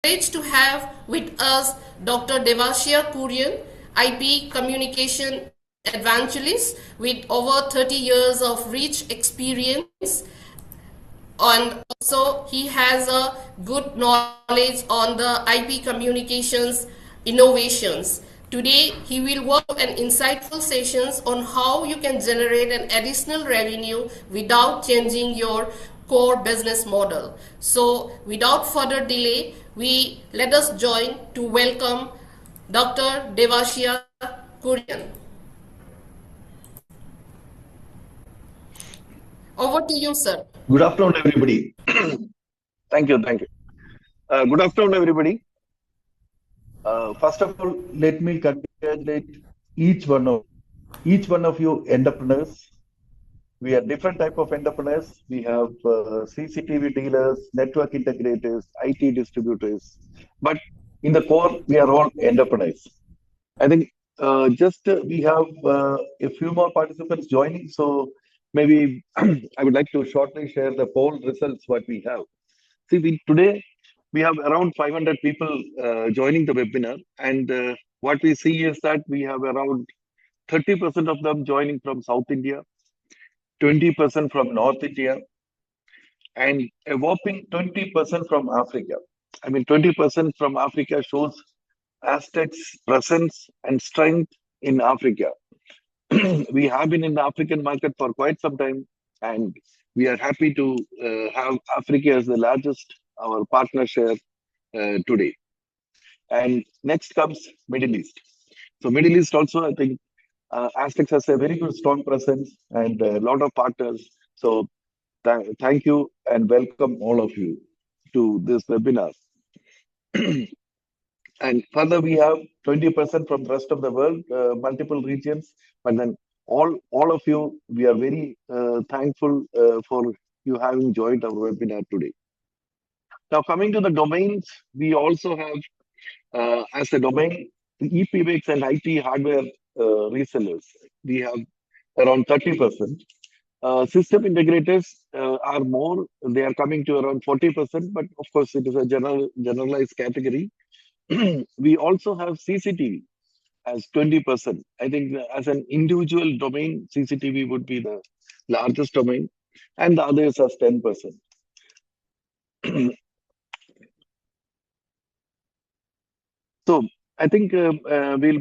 privileged to have with us Dr. Devashia Kurian, IP Communication Evangelist with over 30 years of rich experience, and also he has a good knowledge on the IP communications innovations. Today he will work an insightful sessions on how you can generate an additional revenue without changing your core business model. So without further delay, we let us join to welcome Dr. Devashia Kurian. Over to you, sir. Good afternoon, everybody. Thank you. Good afternoon, everybody. First of all, let me congratulate each one of you entrepreneurs. We are different type of entrepreneurs. We have CCTV dealers, network integrators, IT distributors, but in the core, we are all entrepreneurs. I think we have a few more participants joining, so maybe I would like to shortly share the poll results what we have. See, today we have around 500 people joining the webinar, and what we see is that we have around 30% of them joining from South India, 20% from North India, and a whopping 20% from Africa. I mean, 20% from Africa shows astTECS presence and strength in Africa. We have been in the African market for quite some time, and we are happy to have Africa as the largest our partner share today. And next comes Middle East. So Middle East also, I think astTECS has a very good strong presence and a lot of partners. So thank you and welcome all of you to this webinar. And further, we have 20% from the rest of the world, multiple regions. But then all of you, we are very thankful for you having joined our webinar today. Now, coming to the domains, we also have, as a domain, the EPABX and IT hardware resellers. We have around 30%. System integrators are more, they are coming to around 40%, but of course, it is a generalized category. We also have CCTV as 20%. I think as an individual domain, CCTV would be the largest domain, and the others as 10%. So I think we'll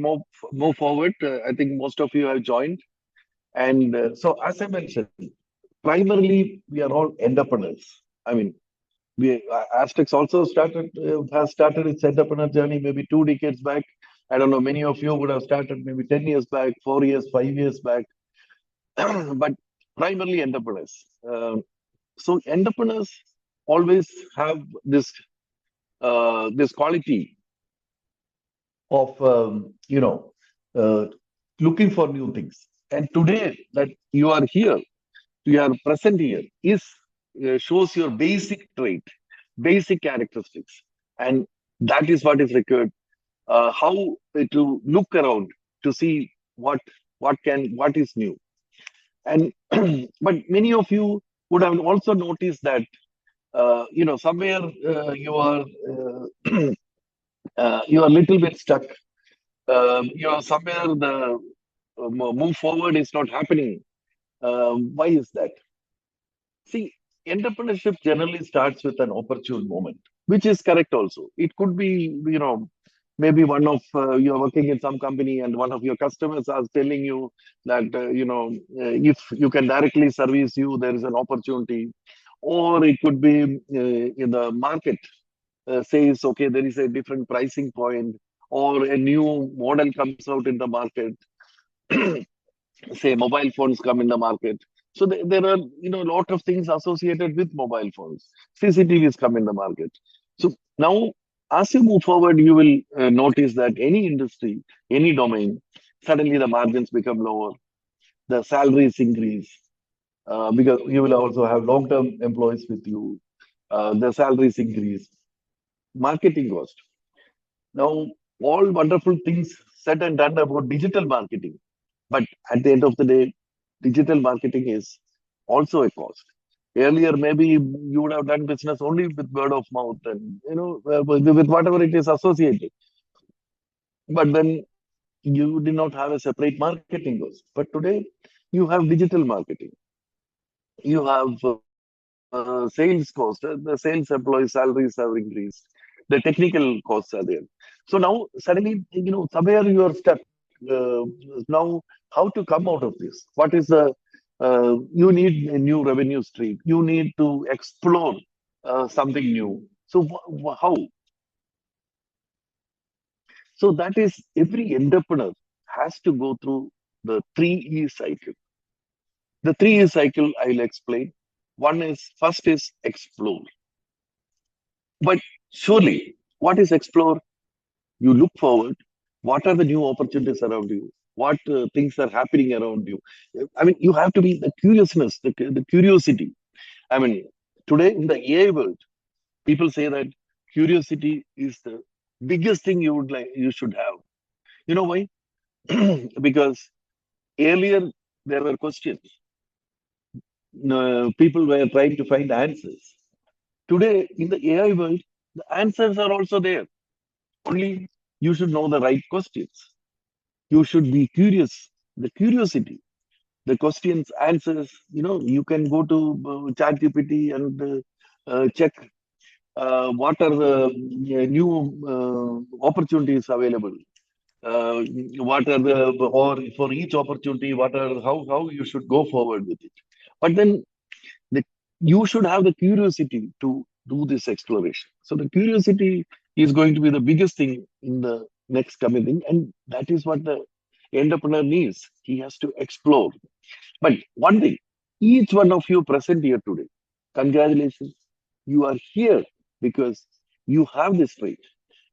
move forward. I think most of you have joined. And so as I mentioned, primarily we are all entrepreneurs. I mean, astTECS also has started its entrepreneur journey maybe 2 decades back. I don't know, many of you would have started maybe 10 years back, 4 years, 5 years back, but primarily entrepreneurs. So entrepreneurs always have this quality of looking for new things. And today that you are here, you are present here, shows your basic trait, basic characteristics, and that is what is required. How to look around to see what is new. And but many of you would have also noticed that somewhere you are a little bit stuck. Somewhere the move forward is not happening. Why is that? See, entrepreneurship generally starts with an opportune moment, which is correct also. It could be, maybe one of you're working in some company and one of your customers are telling you that, if you can directly service you, there is an opportunity. Or it could be in the market says, okay, there is a different pricing point, or a new model comes out in the market. Say mobile phones come in the market. So there are, a lot of things associated with mobile phones. CCTVs come in the market. So now, as you move forward, you will notice that any industry, any domain, suddenly the margins become lower, the salaries increase, because you will also have long-term employees with you, the salaries increase, marketing cost. Now, all wonderful things said and done about digital marketing. But at the end of the day, digital marketing is also a cost. And digital marketing Earlier, maybe you would have done business only with word of mouth and with whatever it is associated. But then you did not have a separate marketing cost. But today you have digital marketing. You have sales cost. The sales employee salaries have increased. The technical costs are there. So now suddenly, somewhere you are stuck. Now, how to come out of this? What is the you need a new revenue stream. You need to explore something new. So how? So that is every entrepreneur has to go through the 3E cycle. The 3E cycle I'll explain. One is first is explore. But surely, what is explore? You look forward. What are the new opportunities around you? What things are happening around you? I mean, you have to be the curiousness, the curiosity. I mean, today in the AI world, people say that curiosity is the biggest thing you should have. You know why? Because earlier there were questions. People were trying to find answers. Today in the AI world, the answers are also there. Only you should know the right questions. You should be curious. The curiosity, the questions, answers. You can go to ChatGPT and check what are the new opportunities available. What are the or for each opportunity, what are how you should go forward with it. But then the, you should have the curiosity to do this exploration. So the curiosity is going to be the biggest thing in the next coming thing, and that is what the entrepreneur needs. He has to explore. But one thing, each one of you present here today, congratulations. You are here because you have this trait.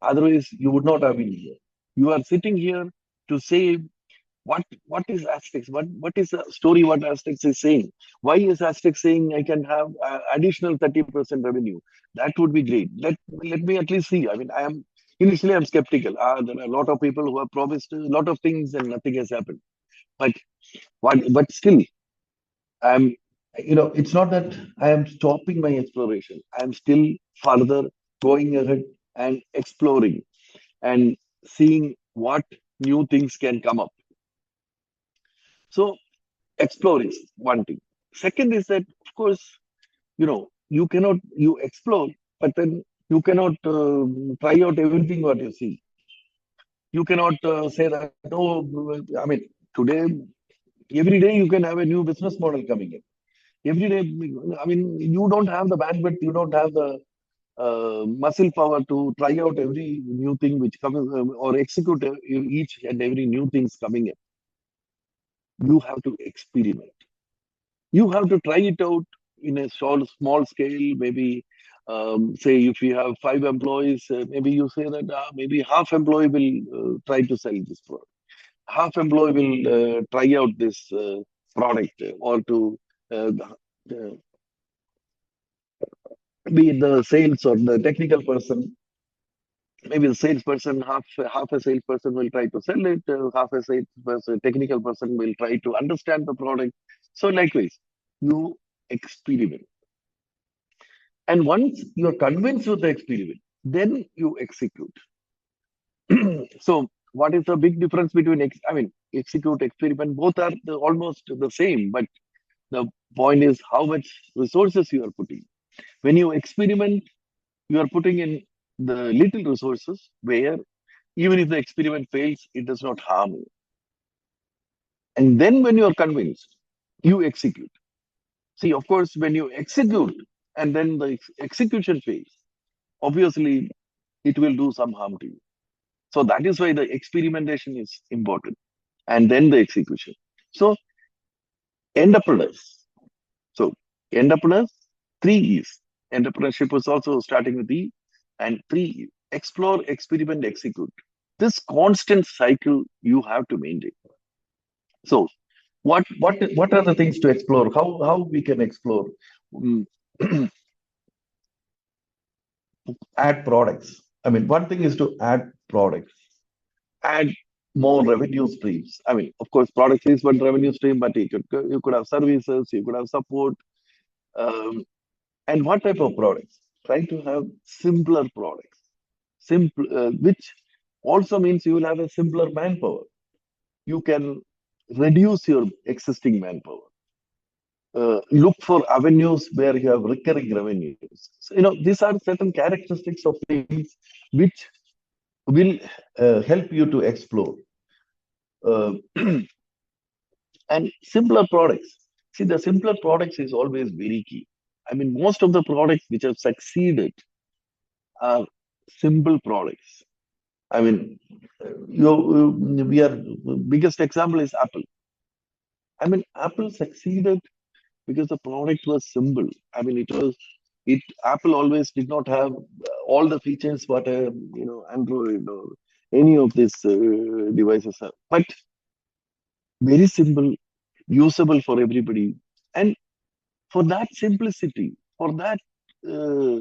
Otherwise, you would not have been here. You are sitting here to say what is astTECS? What is the story? What astTECS is saying? Why is astTECS saying I can have additional 30% revenue? That would be great. Let me at least see. I mean, initially I'm skeptical. There are a lot of people who have promised a lot of things and nothing has happened. But still, I'm it's not that I am stopping my exploration. I'm still further going ahead and exploring and seeing what new things can come up. So explore is one thing. Second is that, of course, you explore, but then you cannot try out everything what you see. You cannot say that, I mean, today, every day you can have a new business model coming in. Every day, I mean, you don't have the bandwidth, you don't have the muscle power to try out every new thing which comes or execute each and every new things coming in. You have to experiment. You have to try it out in a small scale. Maybe say if you have 5 employees, maybe you say that maybe half employee will try to sell this product. Half employee will try out this product or to uh, uh, be it the sales or the technical person. Maybe the salesperson, half a salesperson will try to sell it, half a salesperson, technical person will try to understand the product. So likewise, you experiment. And once you're convinced with the experiment, then you execute. So what is the big difference between, execute, experiment? Both are almost the same, but the point is how much resources you are putting. When you experiment, you are putting in the little resources where even if the experiment fails, it does not harm you. And then when you are convinced, you execute. See, of course, when you execute and then the execution fails, obviously it will do some harm to you. So that is why the experimentation is important. And then the execution. So entrepreneurs. So entrepreneurs, 3 E's. Entrepreneurship is also starting with E and 3 explore, experiment, execute. This constant cycle you have to maintain. So what are the things to explore? How we can explore? Mm, add products. I mean, one thing is to add products, add more revenue streams. I mean, of course, product is one revenue stream, but you could have services, you could have support. And what type of products? Try to have simpler products, simple, which also means you will have a simpler manpower. You can reduce your existing manpower. Look for avenues where you have recurring revenues. So, these are certain characteristics of things which will help you to explore. Uh, and simpler products. See, the simpler products is always very key. I mean, most of the products which have succeeded are simple products. I mean, we are biggest example is Apple. I mean, Apple succeeded because the product was simple. I mean, it Apple always did not have all the features what Android or any of these devices have, but very simple, usable for everybody, and for that simplicity, for that uh,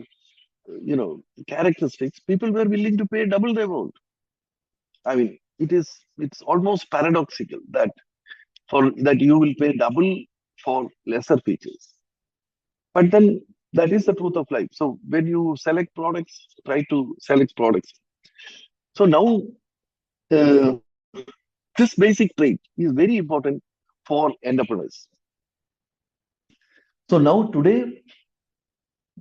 characteristics, people were willing to pay double the amount. I mean, it's almost paradoxical that for that you will pay double for lesser features. But then that is the truth of life. So when you select products, try to select products. So now uh, this basic trait is very important for entrepreneurs. So now today,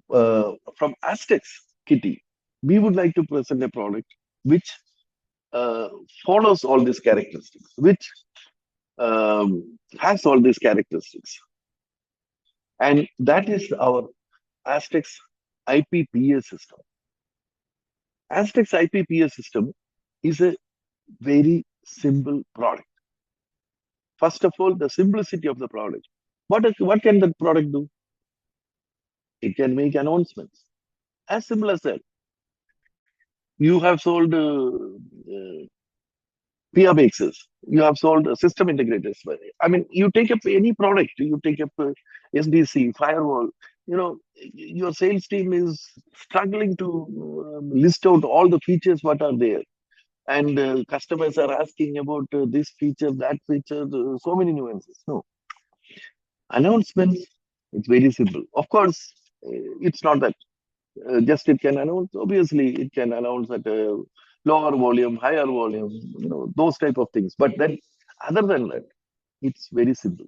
from astTECS Kitty, we would like to present a product which uh, follows all these characteristics, which has all these characteristics. And that is our astTECS IPPS system. astTECS IPPS system is a very simple product. First of all, the simplicity of the product. What can the product do? It can make announcements. As simple as that. You have sold PBXs. You have sold system integrators. I mean, you take up any product, you take up SDC, firewall, your sales team is struggling to list out all the features what are there. And customers are asking about this feature, that feature, so many nuances. No. Announcements, it's very simple. Of course, it's not that just it can announce. Obviously, it can announce at a lower volume, higher volume, those type of things. But then, other than that, it's very simple.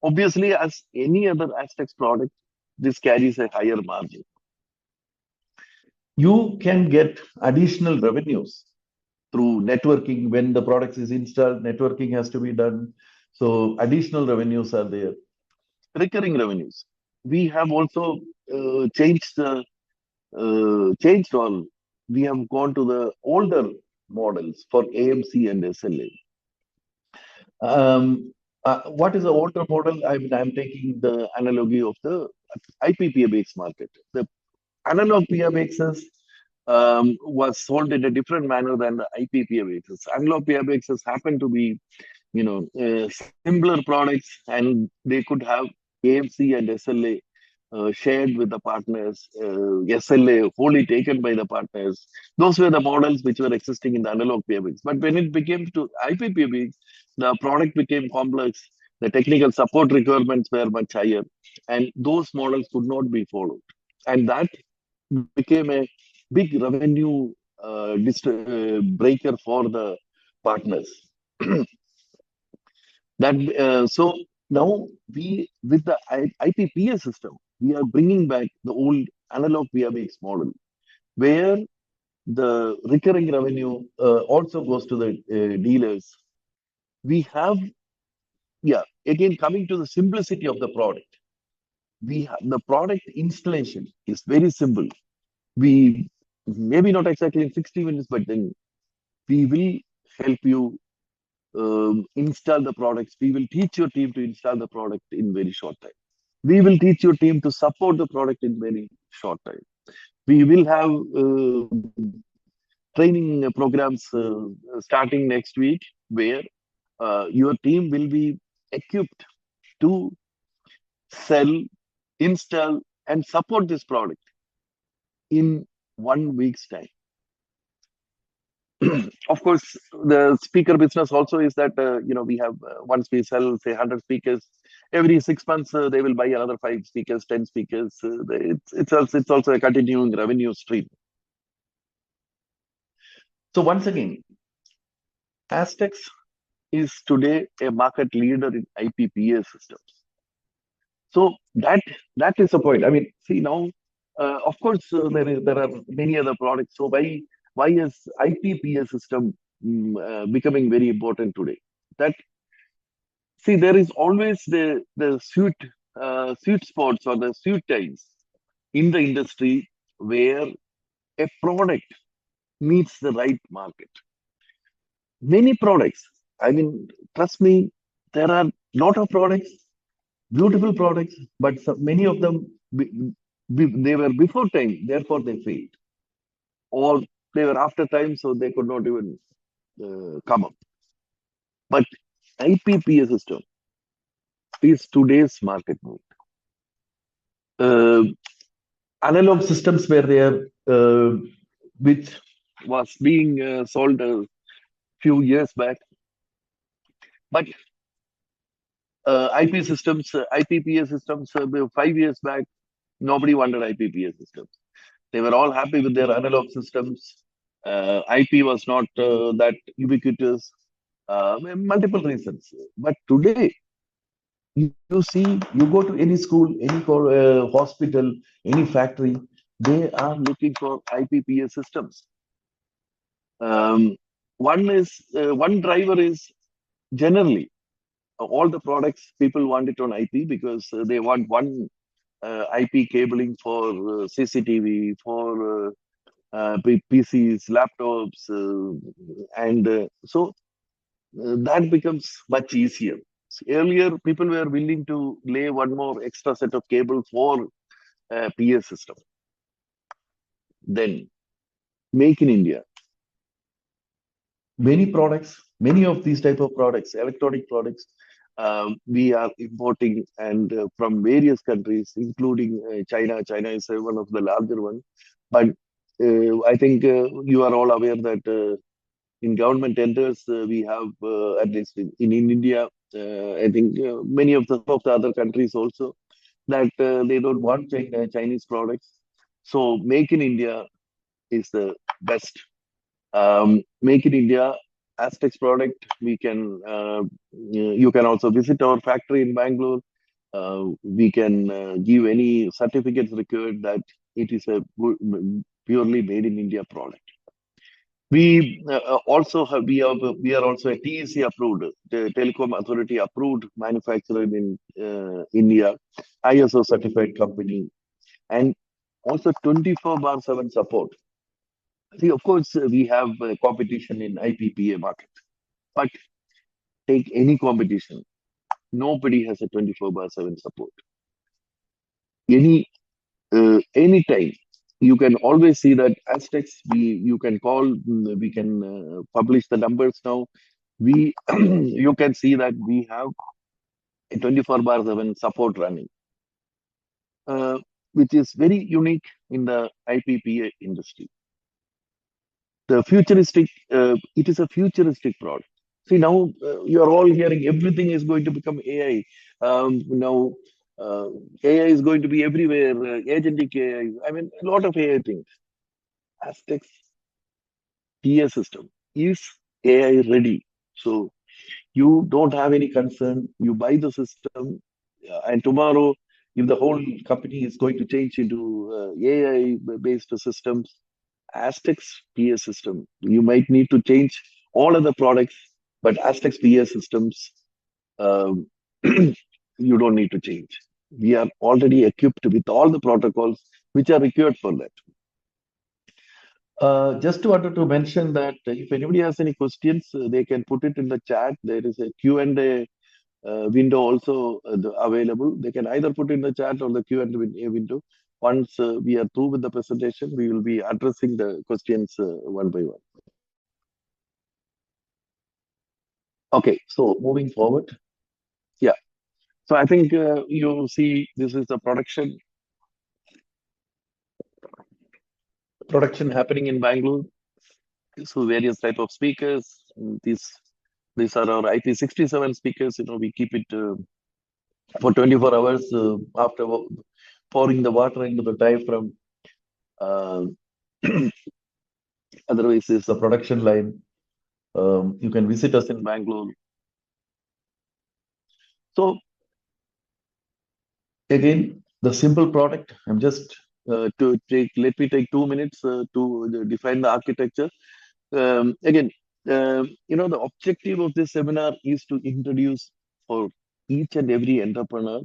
Obviously, as any other astTECS product, this carries a higher margin. You can get additional revenues through networking. When the product is installed, networking has to be done. So additional revenues are there. Recurring revenues. We have also changed all. We have gone to the older models for AMC and SLA. What is the older model? I'm taking the analogy of the IPPABX market. The analog PBXs was sold in a different manner than the IPPABXs. Analog PBXs happen to be, simpler products, and they could have AMC and SLA shared with the partners, SLA wholly taken by the partners. Those were the models which were existing in the analog PBX. But when it became to IPPABX, the product became complex. The technical support requirements were much higher, and those models could not be followed. And that became a big revenue breaker for the partners. So now we, with the IPPS system, we are bringing back the old analog PBX model, where the recurring revenue also goes to the dealers. We have, again, coming to the simplicity of the product. The product installation is very simple. We maybe not exactly in 60 minutes, but then we will help you install the products. We will teach your team to install the product in very short time. We will teach your team to support the product in very short time. We will have training programs starting next week, where your team will be equipped to sell, install, and support this product in 1 week's time. Of course, the speaker business also is that we have once we sell say 100 speakers, every 6 months they will buy another 5 speakers, 10 speakers. It's also a continuing revenue stream. So once again, astTECS is today a market leader in IPPS systems. So that is the point. I mean, see now, of course, there are many other products. So why is IPPS system becoming very important today? That see, there is always the sweet spots or the sweet times in the industry where a product meets the right market. Many products. I mean, trust me, there are lot of products, beautiful products, but many of them they were before time, therefore they failed, or they were after time, so they could not even come up. But IPPS system is today's market move. Analog systems were there, which was being sold a few years back, but IPPS systems, 5 years back, nobody wanted IPPS systems. They were all happy with their analog systems. IP was not that ubiquitous. Multiple reasons. But today, you see, you go to any school, any hospital, any factory, they are looking for IPPS systems. One driver is generally all the products people want it on IP because they want one IP cabling for CCTV, for PCs, laptops, and so that becomes much easier. Earlier, people were willing to lay one more extra set of cable for PS system. Then, make in India. Many of these type of products, electronic products, we are importing and from various countries, including China. China is one of the larger ones. But I think you are all aware that in government tenders, we have at least in India, I think many of the other countries also that they don't want Chinese products. So make in India is the best. Make in India astTECS product. We can you can also visit our factory in Bangalore. We can give any certificates required that it is a purely made in India product. We also have we are also a TEC approved, the Telecom Authority approved manufacturer in India, ISO certified company, and also 24/7 support. See, of course, we have competition in IPPA market, but take any competition, nobody has a 24/7 support. Any time, you can always see that astTECS. You can call, we can publish the numbers now. You can see that we have a 24/7 support running, which is very unique in the IPPA industry. The futuristic, it is a futuristic product. See, now you are all hearing everything is going to become AI. Now, AI is going to be everywhere, agentic AI. I mean, a lot of AI things. astTECS PS system is AI ready. So you don't have any concern. You buy the system, and tomorrow, if the whole company is going to change into AI-based systems, astTECS PS system, you might need to change all other products, but astTECS PS systems, you don't need to change. We are already equipped with all the protocols which are required for that. Just wanted to mention that if anybody has any questions, they can put it in the chat. There is a Q&A window also available. They can either put in the chat or the Q&A window. Once we are through with the presentation, we will be addressing the questions one by one. Okay, so moving forward. Yeah. So I think you see this is the production happening in Bangalore. So various type of speakers. These are our IP67 speakers. You know, we keep it for 24 hours after pouring the water into the diaphragm. Uh, Otherwise, it's a production line. You can visit us in Bangalore. So again, the simple product. I'm just to take. Let me take 2 minutes to define the architecture. Again, the objective of this seminar is to introduce for each and every entrepreneur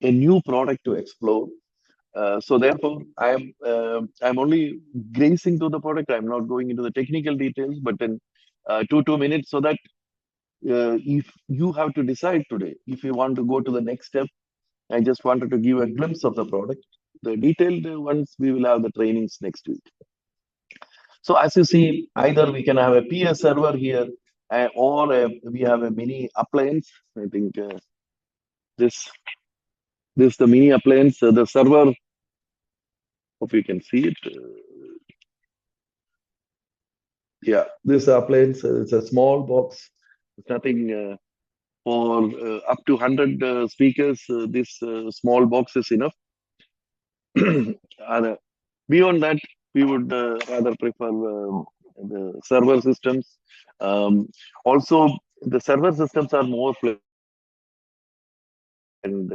a new product to explore. So therefore, I'm only grazing to the product. I'm not going into the technical details, but then 2 minutes so that if you have to decide today, if you want to go to the next step, I just wanted to give a glimpse of the product. The detailed ones, we will have the trainings next week. So as you see, either we can have a PS server here, or we have a mini appliance. I think this this the mini appliance. The server, hope you can see it. Yeah, this appliance is a small box. It's nothing for up to 100 speakers. This small box is enough. And beyond that, we would rather prefer the server systems. Also, the server systems are more flexible and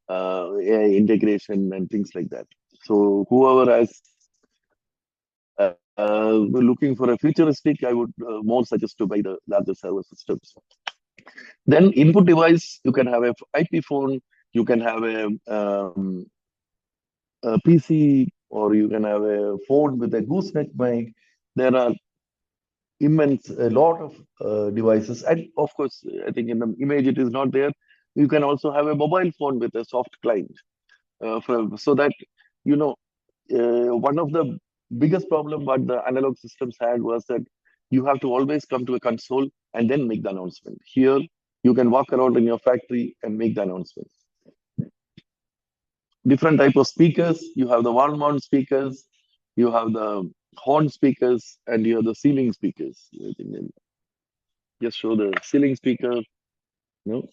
AI integration and things like that. So whoever has looking for a futuristic, I would more suggest to buy the larger server systems. Then input device, you can have a IP phone, you can have a PC, or you can have a phone with a gooseneck mic. There are a lot of devices, and of course, I think in the image it is not there. You can also have a mobile phone with a soft client, so that you know one of the biggest problem what the analog systems had was that you have to always come to a console and then make the announcement. Here, you can walk around in your factory and make the announcement. Different type of speakers. You have the wall mount speakers, you have the horn speakers, and you have the ceiling speakers. I think just show the ceiling speaker. You know.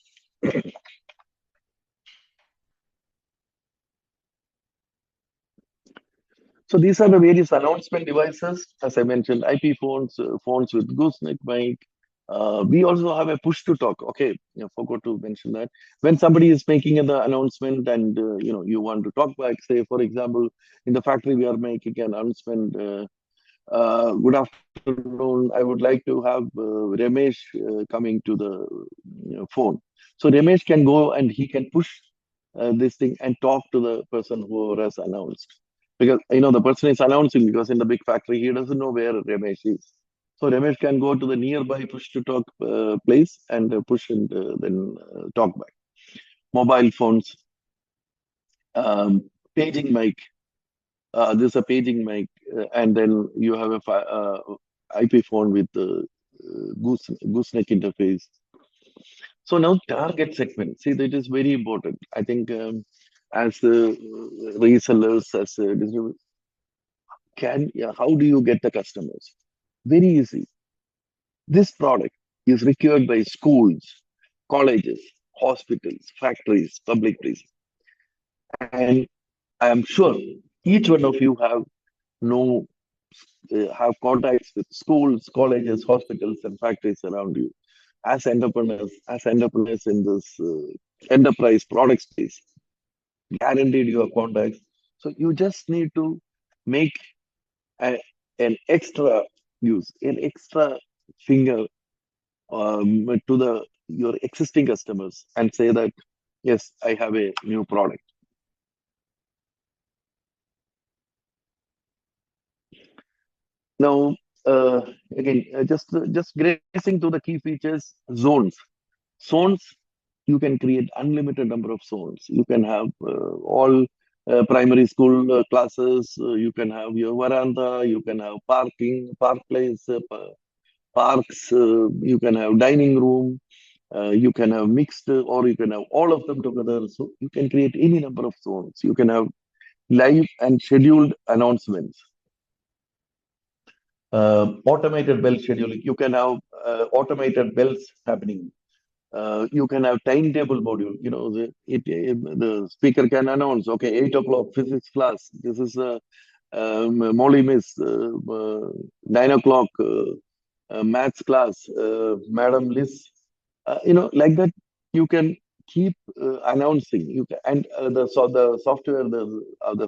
So these are the various announcement devices. As I mentioned, IP phones, phones with gooseneck mic. We also have a push to talk. Okay, I forgot to mention that. When somebody is making an announcement and you want to talk back, say for example, in the factory we are making an announcement. Good afternoon. I would like to have Ramesh coming to the phone. So Ramesh can go and he can push this thing and talk to the person who has announced. Because the person is announcing because in the big factory he doesn't know where Ramesh is. So Ramesh can go to the nearby push to talk place and push and then talk back. Mobile phones, paging mic. This is a paging mic, and then you have a IP phone with the gooseneck interface. So now target segment. See, that is very important. I think as resellers, as how do you get the customers? Very easy. This product is required by schools, colleges, hospitals, factories, public places, and I am sure each one of you know have contacts with schools, colleges, hospitals, and factories around you. As entrepreneurs in this enterprise product space, guaranteed you have contacts. So you just need to make an extra an extra finger to your existing customers and say that, yes, I have a new product. Now, again, just grazing to the key features, zones. Zones, you can create unlimited number of zones. You can have all primary school classes. You can have your veranda. You can have parking, park place, parks. You can have dining room. You can have mixed, or you can have all of them together. So you can create any number of zones. You can have live and scheduled announcements. Automated bell scheduling. You can have automated bells happening. You can have timetable module. The speaker can announce, okay, 8 o'clock physics class. This is Molly Miss, 9 o'clock maths class, Madam Liz. Like that, you can keep announcing. And the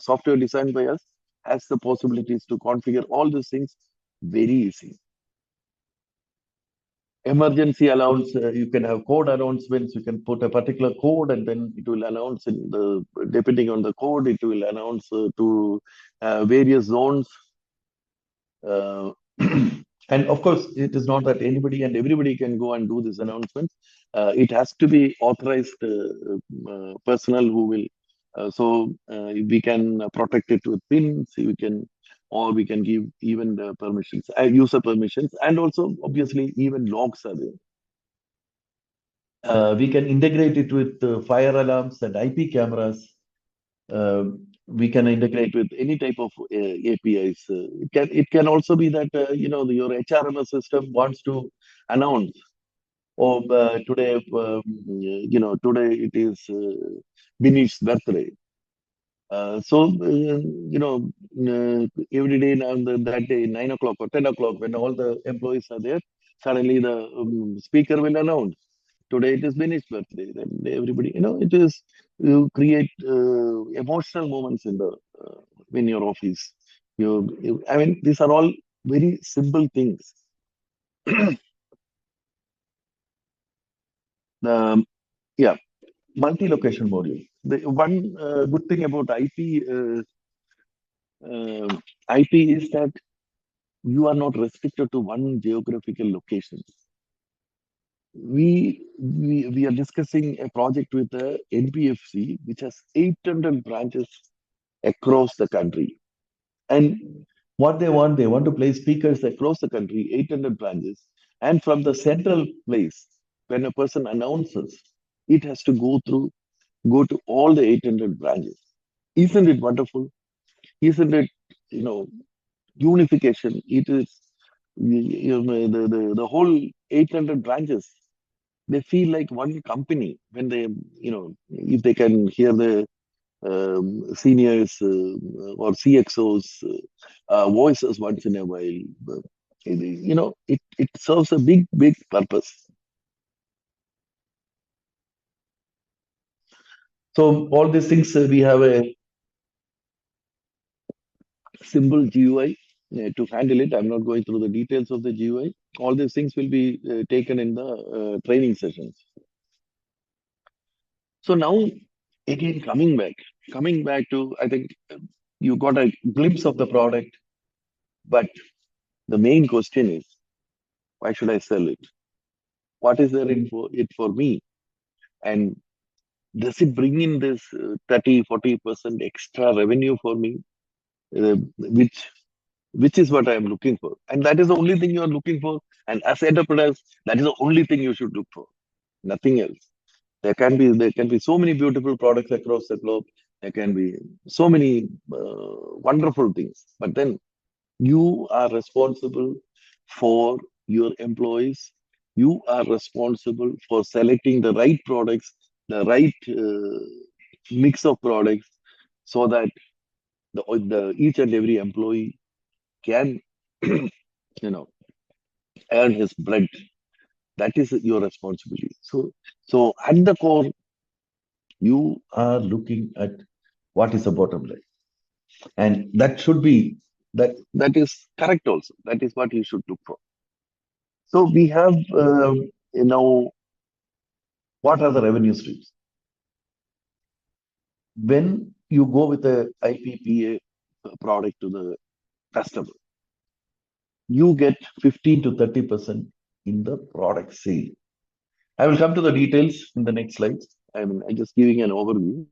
software designed by us has the possibilities to configure all these things very easy. Emergency allowance, you can have code announcements. You can put a particular code, and then it will announce depending on the code, it will announce to various zones. And of course, it is not that anybody and everybody can go and do this announcement. It has to be authorized personnel who will. We can protect it with pins. Or we can give even the permissions, user permissions, and also obviously even logs are there. We can integrate it with fire alarms and IP cameras. We can integrate with any type of APIs. It can also be that your HRMS system wants to announce, today today it is Binish's birthday. Every day now, that day, 9 o'clock or 10 o'clock, when all the employees are there, suddenly the speaker will announce, today it is Binish's birthday. Then everybody, you create emotional moments in your office. I mean, these are all very simple things. Yeah, multi-location module. The one good thing about IP is that you are not restricted to one geographical location. We are discussing a project with the NBFC, which has 800 branches across the country. And what they want to place speakers across the country, 800 branches. And from the central place, when a person announces, it has to go to all the 800 branches. Isn't it wonderful? Isn't it, unification? It is, the whole 800 branches, they feel like one company when they, if they can hear the seniors or CXOs voices once in a while. It serves a big purpose. So all these things, we have a simple GUI to handle it. I'm not going through the details of the GUI. All these things will be taken in the training sessions. So now, again, coming back to, I think you got a glimpse of the product, but the main question is, why should I sell it? What is there in it for me? And does it bring in this 30-40% extra revenue for me, which is what I am looking for? And that is the only thing you are looking for. And as entrepreneurs, that is the only thing you should look for. Nothing else. There can be so many beautiful products across the globe. There can be so many wonderful things. But then you are responsible for your employees. You are responsible for selecting the right products, the right mix of products, so that each and every employee can, earn his bread. That is your responsibility. So at the core, you are looking at what is the bottom line, and that should be that is correct also. That is what you should look for. So we have, what are the revenue streams? When you go with a IPPA product to the customer, you get 15 to 30% in the product sale. I will come to the details in the next slides. I'm just giving an overview.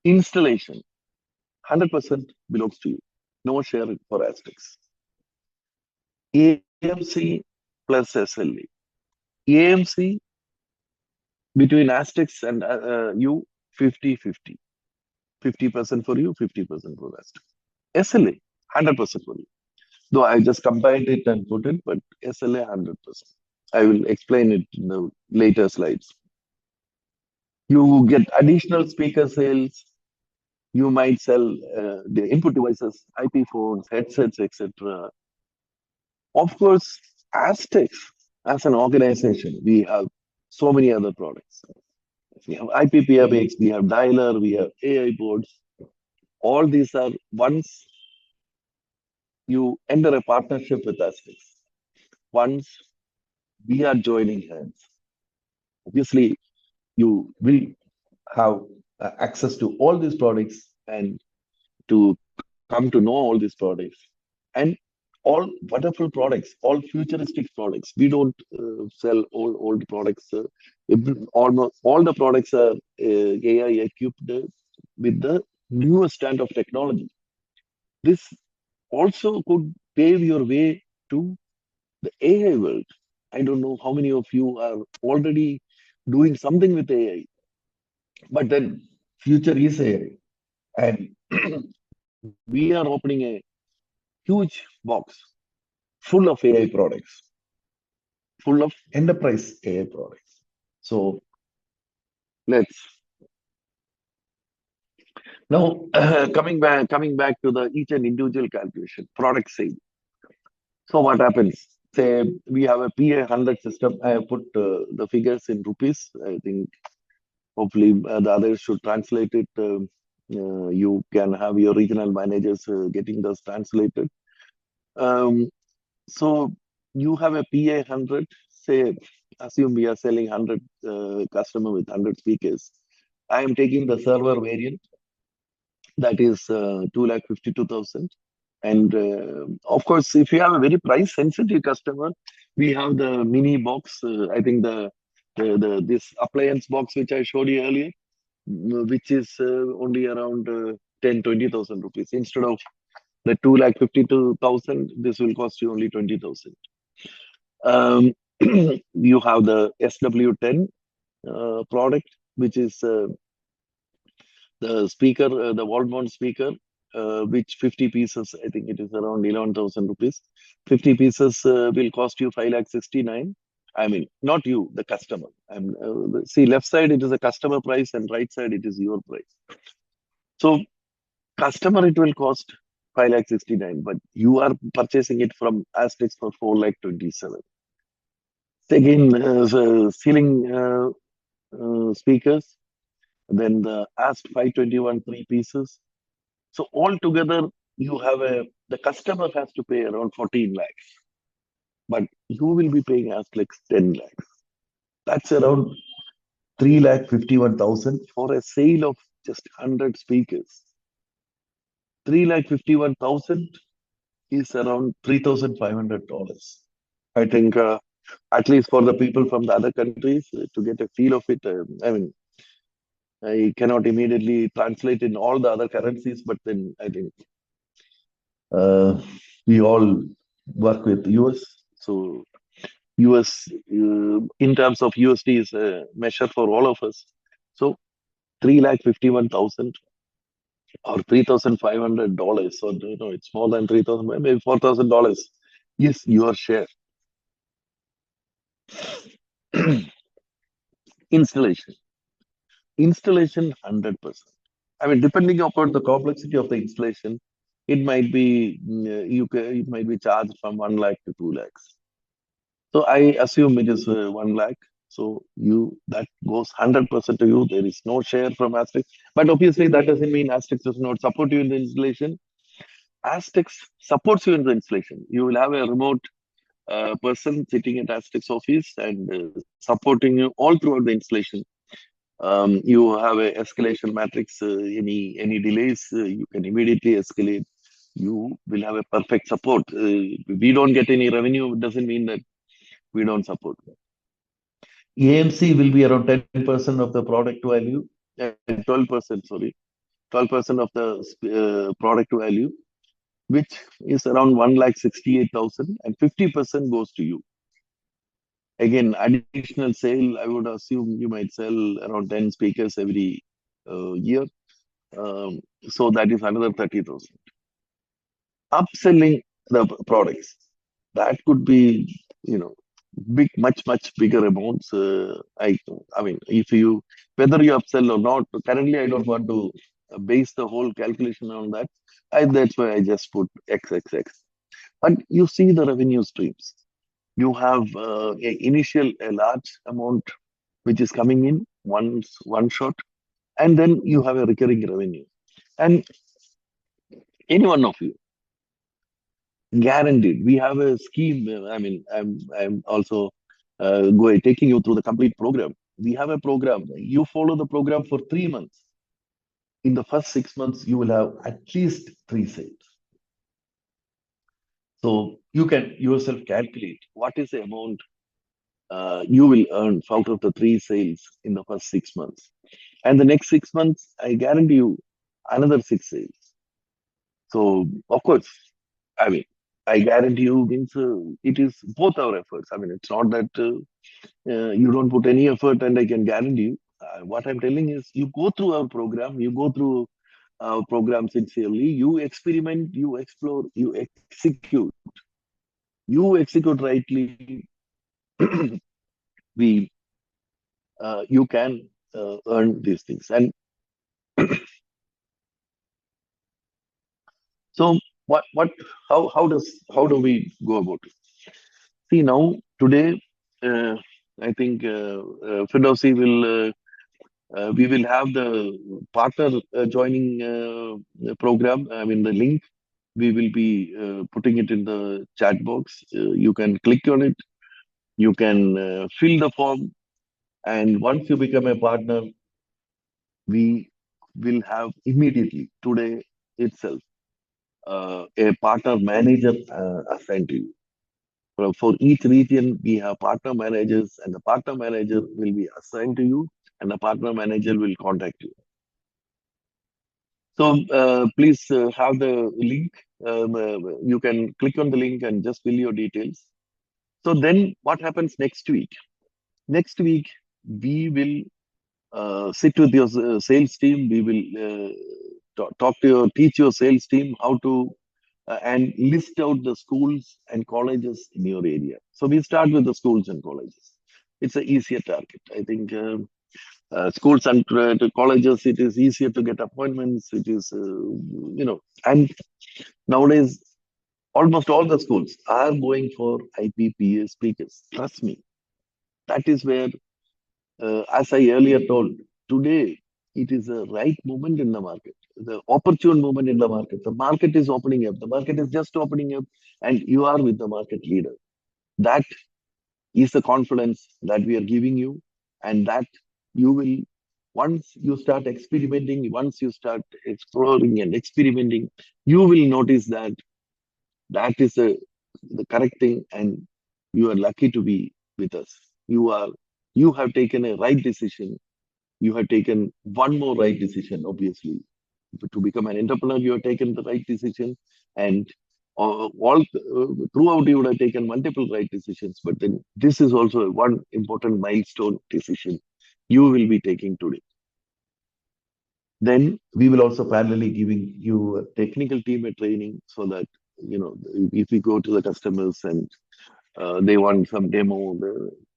Installation, 100% belongs to you. No share for astTECS. AMC plus SLA. AMC between astTECS and you, 50-50. 50% for you, 50% for astTECS. SLA, 100% for you. Though I just combined it and put it, but SLA 100%. I will explain it in the later slides. You get additional speaker sales. You might sell the input devices, IP phones, headsets, etc. Of course, astECS as an organization, we have so many other products. We have IP PBX, we have dialer, we have AI boards. All these are once you enter a partnership with astECS, once we are joining hands, obviously you will have access to all these products and to come to know all these products and all wonderful products, all futuristic products. We don't sell old products. Almost all the products are AI equipped with the newest stand of technology. This also could pave your way to the AI world. I don't know how many of you are already doing something with AI, but then future is AI. And we are opening a huge box full of AI products, full of enterprise AI products. So let's now coming back to the each and individual calculation, product sale. So what happens? Say we have a PA100 system. I have put the figures in rupees. I think hopefully the others should translate it. You can have your regional managers getting those translated. Um, so you have a PA100. Say, assume we are selling 100 customer with 100 speakers. I am taking the server variant, that is 2,52,000. And of course, if you have a very price sensitive customer, we have the mini box. I think the this appliance box which I showed you earlier, which is only around 10,000-20,000 rupees. Instead of the 2,52,000, this will cost you only 20,000. You have the SW10 product, which is the speaker, the wall mount speaker, which 50 pieces, I think it is around 11,000 rupees. 50 pieces will cost you 5,69,000. I mean, not you, the customer. And see, left side it is a customer price, and right side it is your price. So, customer it will cost 5,69,000, but you are purchasing it from astECS for 4,27,000. Again, ceiling speakers, then the AST 521 3 pieces. So altogether, the customer has to pay around 14 lakhs, but you will be paying as like 10 lakhs. That's around 3,51,000 for a sale of just 100 speakers. 3,51,000 is around $3,500. I think at least for the people from the other countries to get a feel of it. I mean, I cannot immediately translate in all the other currencies, but then I think we all work with US. So US in terms of USD is a measure for all of us. So 3,51,000 or $3,500. So it's more than 3,000, maybe $4,000 is your share. Installation 100%. I mean, depending upon the complexity of the installation, it might be it might be charged from 1 lakh to 2 lakhs. So I assume it is 1 lakh. So that goes 100% to you. There is no share from astECS. But obviously that doesn't mean astECS does not support you in the installation. astECS supports you in the installation. You will have a remote person sitting at astECS office and supporting you all throughout the installation. You have a escalation matrix. Any delays, you can immediately escalate. You will have a perfect support. We don't get any revenue. It doesn't mean that we don't support. AMC will be around 10% of the product value, 12%, sorry, 12% of the product value, which is around 1,68,000, and 50% goes to you. Again, additional sale, I would assume you might sell around 10 speakers every year. So that is another 30,000. Upselling the products, that could be, much bigger amounts. I mean, if you whether you upsell or not. Currently, I don't want to base the whole calculation on that. That's why I just put XXX. But you see the revenue streams. You have a large amount which is coming in one shot, and then you have a recurring revenue. And any one of you, guaranteed. We have a scheme. I mean, I'm also taking you through the complete program. We have a program. You follow the program for 3 months. In the first 6 months, you will have at least 3 sales. So you can yourself calculate what is the amount you will earn out of the 3 sales in the first 6 months. And the next 6 months, I guarantee you another 6 sales. So, of course, I mean, I guarantee you means it is both our efforts. I mean, it's not that you don't put any effort and I can guarantee you. What I'm telling is you go through our program, you go through our program sincerely, you experiment, you explore, you execute rightly, we you can earn these things. And so what how do we go about it? See now today, I think Fidausi will we will have the partner joining program. I mean the link. We will be putting it in the chat box. You can click on it. You can fill the form, and once you become a partner, we will have immediately today itself a partner manager assigned to you. For each region, we have partner managers, and the partner manager will be assigned to you, and the partner manager will contact you. So please have the link. You can click on the link and just fill your details. So then what happens next week? Next week, we will sit with your sales team. We will teach your sales team how to and list out the schools and colleges in your area. So we start with the schools and colleges. It's an easier target. I think schools and colleges, it is easier to get appointments. It is, and nowadays, almost all the schools are going for IPPA speakers. Trust me. That is where, as I earlier told, today it is a right moment in the market, the opportune moment in the market. The market is opening up. The market is just opening up, and you are with the market leader. That is the confidence that we are giving you, and that you will, once you start experimenting, once you start exploring and experimenting, you will notice that that is the correct thing, and you are lucky to be with us. You have taken a right decision. You have taken one more right decision, obviously. To become an entrepreneur, you have taken the right decision, and throughout you would have taken multiple right decisions. But then this is also one important milestone decision you will be taking today. Then we will also parallelly giving you a technical team a training so that if we go to the customers and they want some demo,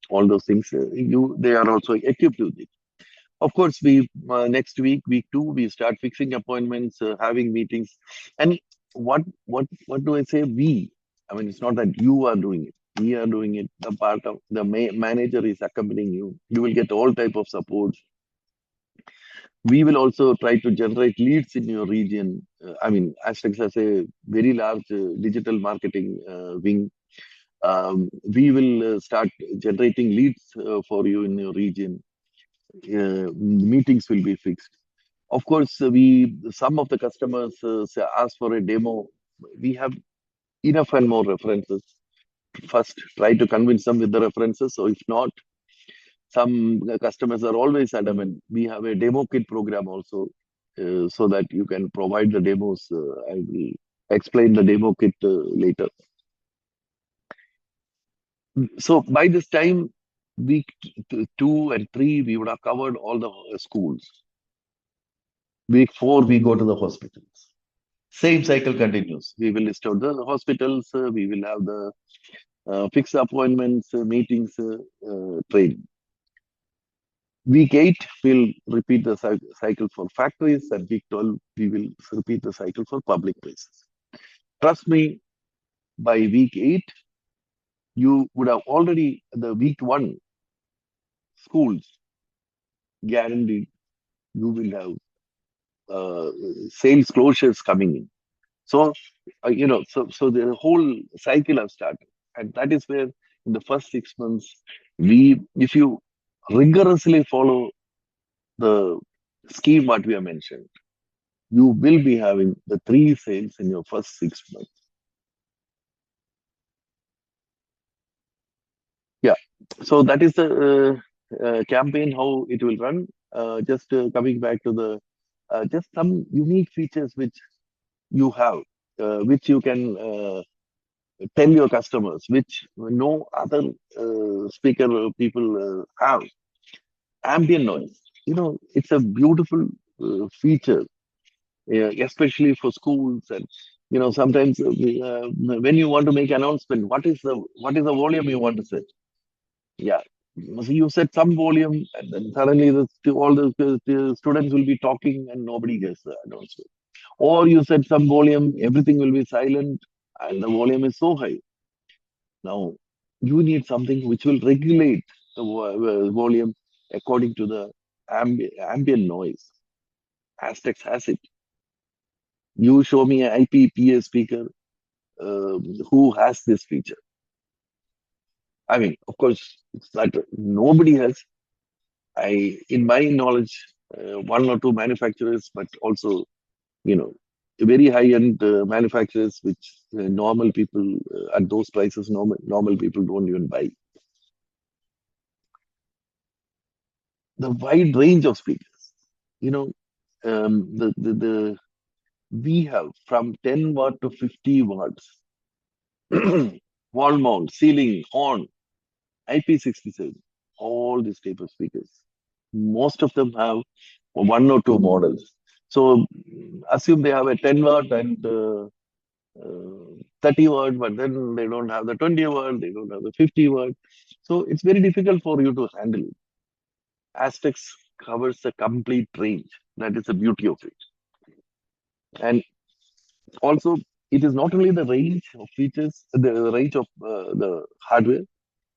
all those things, they are also equipped with it. Of course, we next week 2, we start fixing appointments, having meetings. And what do I say? I mean, it's not that you are doing it. We are doing it. The part of the manager is accompanying you. You will get all type of support. We will also try to generate leads in your region. I mean, astTECS has a very large digital marketing wing. We will start generating leads for you in your region. Meetings will be fixed. Of course, some of the customers ask for a demo. We have enough and more references. First, try to convince them with the references. So if not, some customers are always adamant. We have a demo kit program also, so that you can provide the demos. I will explain the demo kit later. So by this time, week 2 and 3, we would have covered all the schools. Week 4, we go to the hospitals. Same cycle continues. We will list out the hospitals. We will have the fixed appointments, meetings, training. Week 8, we'll repeat the cycle for factories, and week 12, we will repeat the cycle for public places. Trust me, by week 8, you would have already, the week 1 schools, guaranteed you will have sales closures coming in. So, so the whole cycle has started. And that is where in the first 6 months, if you rigorously follow the scheme what we have mentioned, you will be having the 3 sales in your first 6 months. Yeah. So that is the campaign, how it will run. Just coming back to the, just some unique features which you have, which you can tell your customers, which no other speaker people have. Ambient noise, it's a beautiful feature, especially for schools. And sometimes when you want to make announcement, what is the volume you want to set? Yeah, so you set some volume, and then suddenly all the students will be talking and nobody gets the announcement. Or you set some volume, everything will be silent, and the volume is so high. Now, you need something which will regulate the volume according to the ambient noise. astTECS has it. You show me an IPPA speaker who has this feature. I mean, of course, it's that nobody has. In my knowledge, 1 or 2 manufacturers, but also, very high-end manufacturers, which normal people at those prices, normal people don't even buy. The wide range of speakers, we have from 10 watt to 50 watts, wall mount, ceiling, horn, IP67, all these type of speakers. Most of them have 1 or 2 models. So assume they have a 10 watt and 30 watt, but then they don't have the 20 watt, they don't have the 50 watt. So it's very difficult for you to handle it. astTECS covers the complete range. That is the beauty of it. And also, it is not only the range of features, the range of the hardware,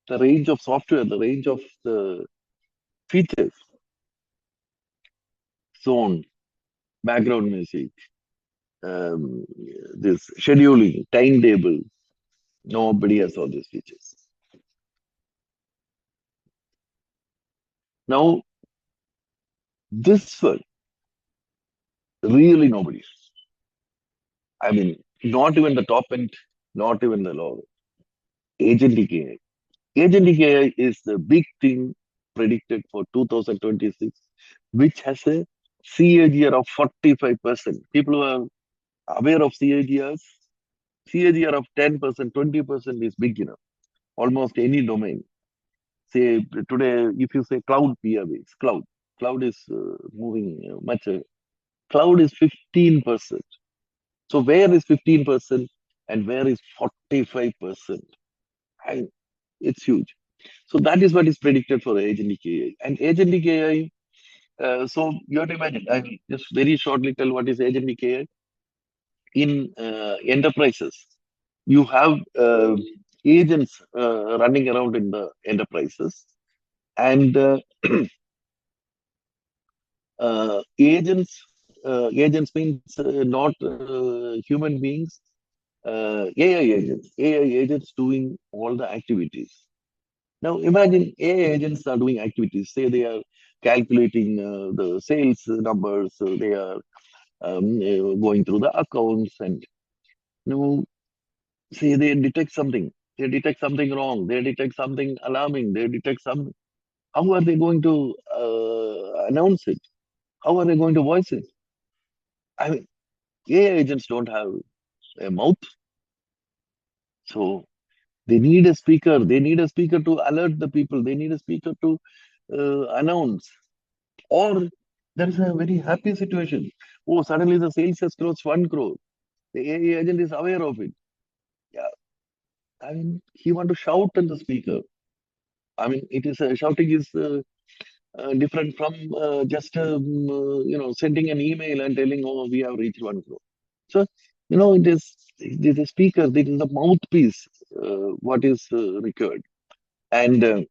the range of software, the range of the features, zone, background music, this scheduling, timetable. Nobody has all these features. Now, this one, really nobody has. I mean, not even the top end, not even the low. Agentic AI. Agentic AI is the big thing predicted for 2026, which has a CAGR of 45%. People who are aware of CAGRs, CAGR of 10%, 20% is big enough. Almost any domain. Say today, if you say cloud PBX, cloud is moving much. Cloud is 15%. So where is 15% and where is 45%? And it's huge. So that is what is predicted for agentic AI. And agentic AI, so you have to imagine, I will just very shortly tell what is agentic AI. In enterprises, you have agents running around in the enterprises, and agents means not human beings, AI agents doing all the activities. Now imagine AI agents are doing activities. Say they are calculating the sales numbers, they are going through the accounts, and say they detect something. They detect something wrong. They detect something alarming. They detect something. How are they going to announce it? How are they going to voice it? I mean, AI agents don't have a mouth. So they need a speaker. They need a speaker to alert the people. They need a speaker to announce. Or there is a very happy situation. Oh, suddenly the sales has crossed 1 crore. The AI agent is aware of it. Yeah. I mean, he want to shout at the speaker. I mean, it is shouting is different from just sending an email and telling, oh, we have reached 1 crore. So it is the speaker, it is the mouthpiece, what is required. And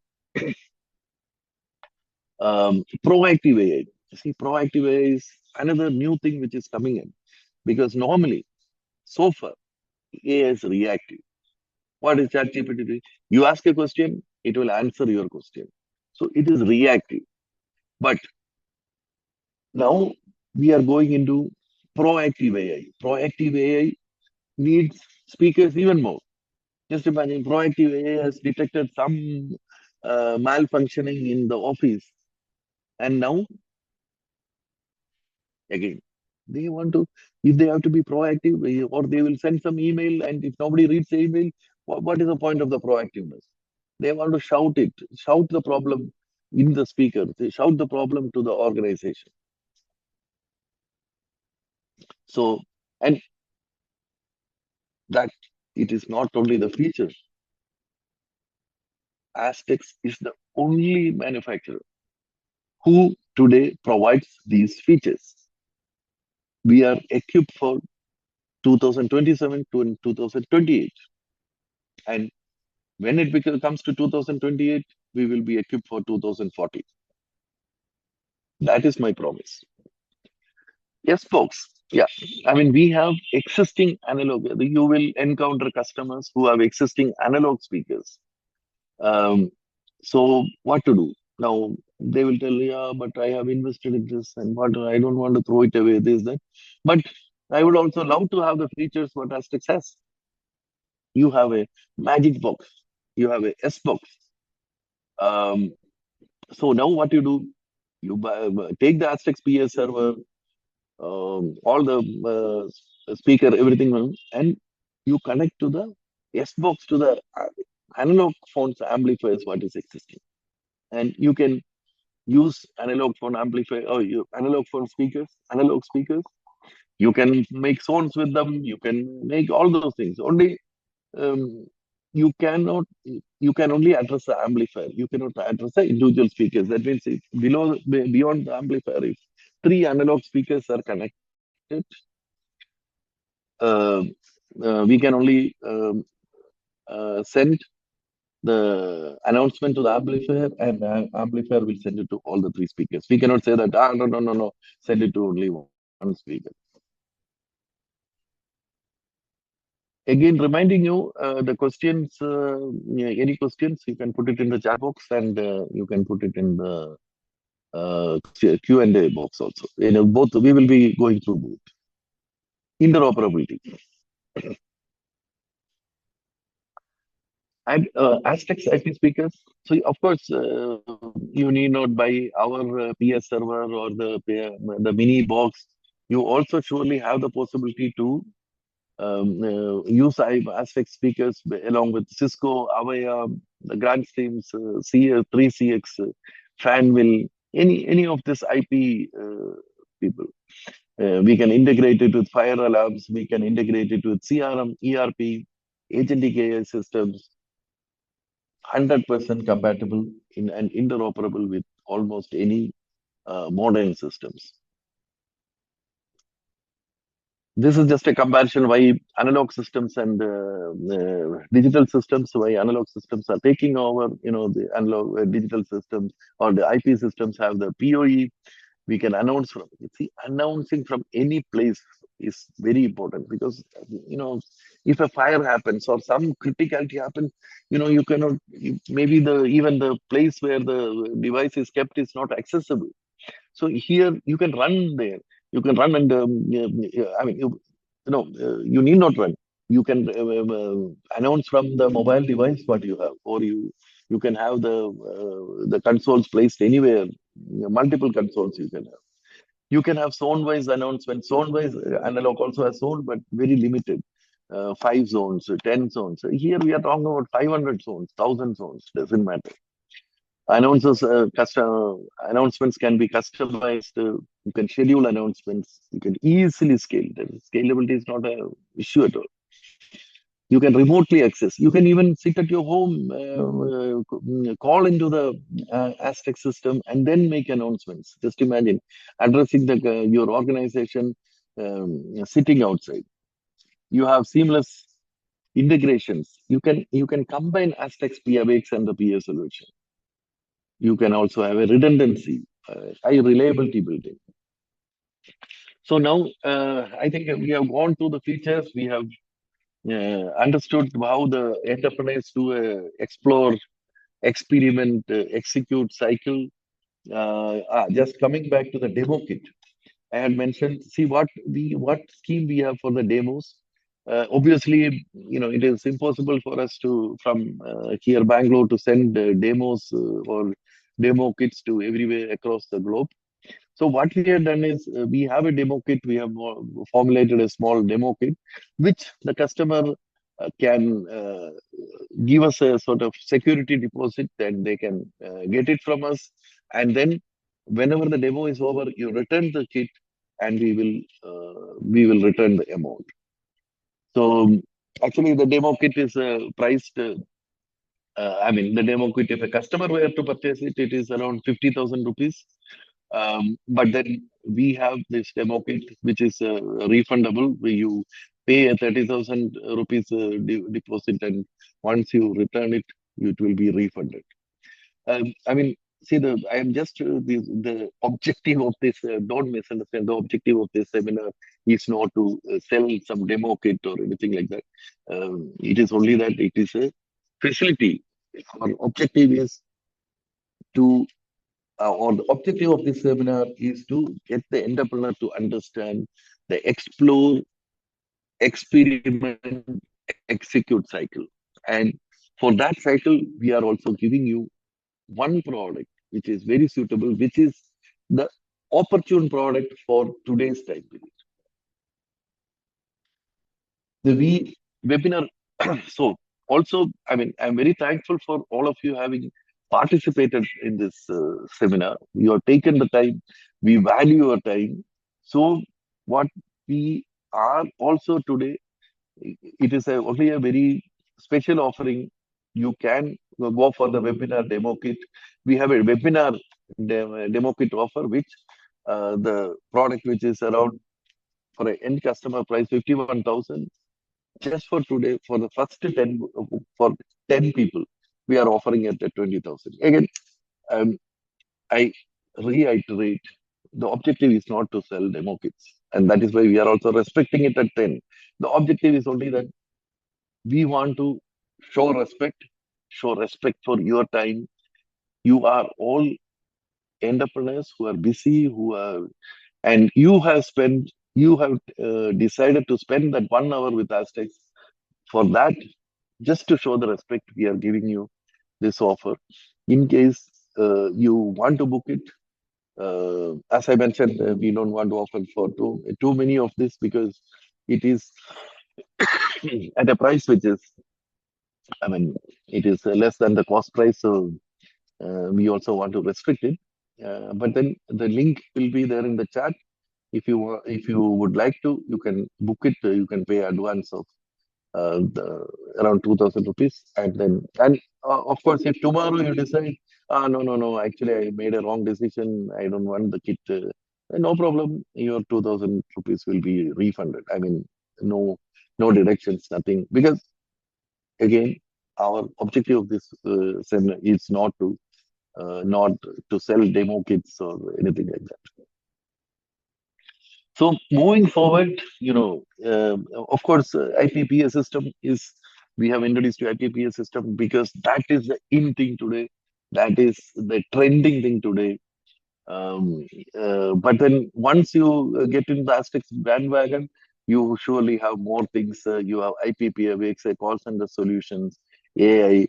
proactive AI. See, proactive AI is another new thing which is coming in, because normally, so far, AI is reactive. What is ChatGPT doing? You ask a question, it will answer your question. So it is reactive. But now we are going into proactive AI. Proactive AI needs speakers even more. Just imagine, proactive AI has detected some malfunctioning in the office, and now again they want to, if they have to be proactive, or they will send some email, and if nobody reads the email, what is the point of the proactiveness? They want to shout the problem in the speaker, they shout the problem to the organization. So, and that it is not only the feature. astTECS is the only manufacturer who today provides these features. We are equipped for 2027 to 2028. And when it comes to 2028, we will be equipped for 2040. That is my promise. Yes, folks. Yeah. I mean, we have existing analog. You will encounter customers who have existing analog speakers. So what to do? Now they will tell, yeah, but I have invested in this, and what, I don't want to throw it away, this, that. But I would also love to have the features what astTECS has. You have a magic box, you have a S box. So now what you do, you take the astTECS PS server, all the speaker, everything, and you connect to the S box to the analog phones amplifiers what is existing, and you can use analog phone amplifier or analog phone speakers, analog speakers. You can make sounds with them. You can make all those things. Only um, you cannot. You can only address the amplifier. You cannot address the individual speakers. That means if beyond the amplifier, if three analog speakers are connected, uh, we can only send the announcement to the amplifier, and the amplifier will send it to all the three speakers. We cannot say that, no, send it to only one speaker. Again, reminding you, the questions, any questions, you can put it in the chat box, and you can put it in the Q&A box also. Both, we will be going through both. Interoperability. And astTECS IP speakers. So of course, you need not buy our PS server or the mini box. You also surely have the possibility to use astTECS speakers along with Cisco, Avaya, the Grand Streams, 3CX, Fanvil, any of this IP people. We can integrate it with fire alarms. We can integrate it with CRM, ERP, agentic AI systems. 100% compatible and interoperable with almost any modern systems. This is just a comparison why analog systems and digital systems, why analog systems are taking over, the analog digital systems or the IP systems have the PoE. We can announce from, announcing from any place is very important, because, if a fire happens or some criticality happens, you cannot, maybe even the place where the device is kept is not accessible. So here you can run there. You can run, and I mean, you need not run. You can announce from the mobile device what you have, or you can have the consoles placed anywhere. Multiple consoles you can have. You can have zone-wise announcements. Zone-wise analog also has zone, but very limited. 5 zones, 10 zones. Here we are talking about 500 zones, 1,000 zones. Doesn't matter. Announcements can be customized. You can schedule announcements. You can easily scale them. Scalability is not an issue at all. You can remotely access. You can even sit at your home, call into the astTECS system, and then make announcements. Just imagine addressing your organization sitting outside. You have seamless integrations. You can combine astTECS, PBX, and the PA solution. You can also have a redundancy, high reliability built in. So now I think we have gone through the features. We have understood how the entrepreneurs do explore, experiment, execute cycle. Just coming back to the demo kit, I had mentioned. See what scheme we have for the demos. Obviously, it is impossible for us to from here Bangalore to send demos or demo kits to everywhere across the globe. So what we have done is we have a demo kit. We have formulated a small demo kit, which the customer can give us a sort of security deposit, and they can get it from us. And then whenever the demo is over, you return the kit, and we will return the amount. So actually, the demo kit is priced. The demo kit, if a customer were to purchase it, it is around 50,000 rupees. But then we have this demo kit, which is refundable, where you pay a 30,000 rupees deposit, and once you return it, it will be refunded. See, I am just the objective of this. Don't misunderstand. The objective of this seminar is not to sell some demo kit or anything like that. It is only that it is a facility. Our objective is to or the objective of this seminar is to get the entrepreneur to understand the explore, experiment, execute cycle. And for that cycle, we are also giving you one product which is very suitable, which is the opportune product for today's time period. The webinar. So also, I'm very thankful for all of you having participated in this seminar. You have taken the time. We value your time. So what we are also today, it is only a very special offering. You can go for the webinar demo kit. We have a webinar demo kit offer, which the product which is around for an end customer price 51,000. Just for today, for the first 10 for 10 people, we are offering it at 20,000. Again, I reiterate, the objective is not to sell demo kits, and that is why we are also restricting it at 10. The objective is only that we want to show respect for your time. You are all entrepreneurs who are busy, and you have decided to spend that 1 hour with astTECS. For that, just to show the respect, we are giving you this offer. In case you want to book it, as I mentioned, we don't want to offer for too many of this, because it is at a price which is, it is less than the cost price. So we also want to restrict it. But then the link will be there in the chat. If you would like to, you can book it. You can pay advance of around 2,000 rupees, and of course, if tomorrow you decide, no, actually I made a wrong decision, I don't want the kit, no problem, your 2,000 rupees will be refunded. No deductions, nothing, because again, our objective of this seminar is not to sell demo kits or anything like that. So moving forward, of course, IPPS system we have introduced to IPPS system because that is the in thing today. That is the trending thing today. But then once you get in the astTECS bandwagon, you surely have more things. You have IPPABX, call center solutions, AI.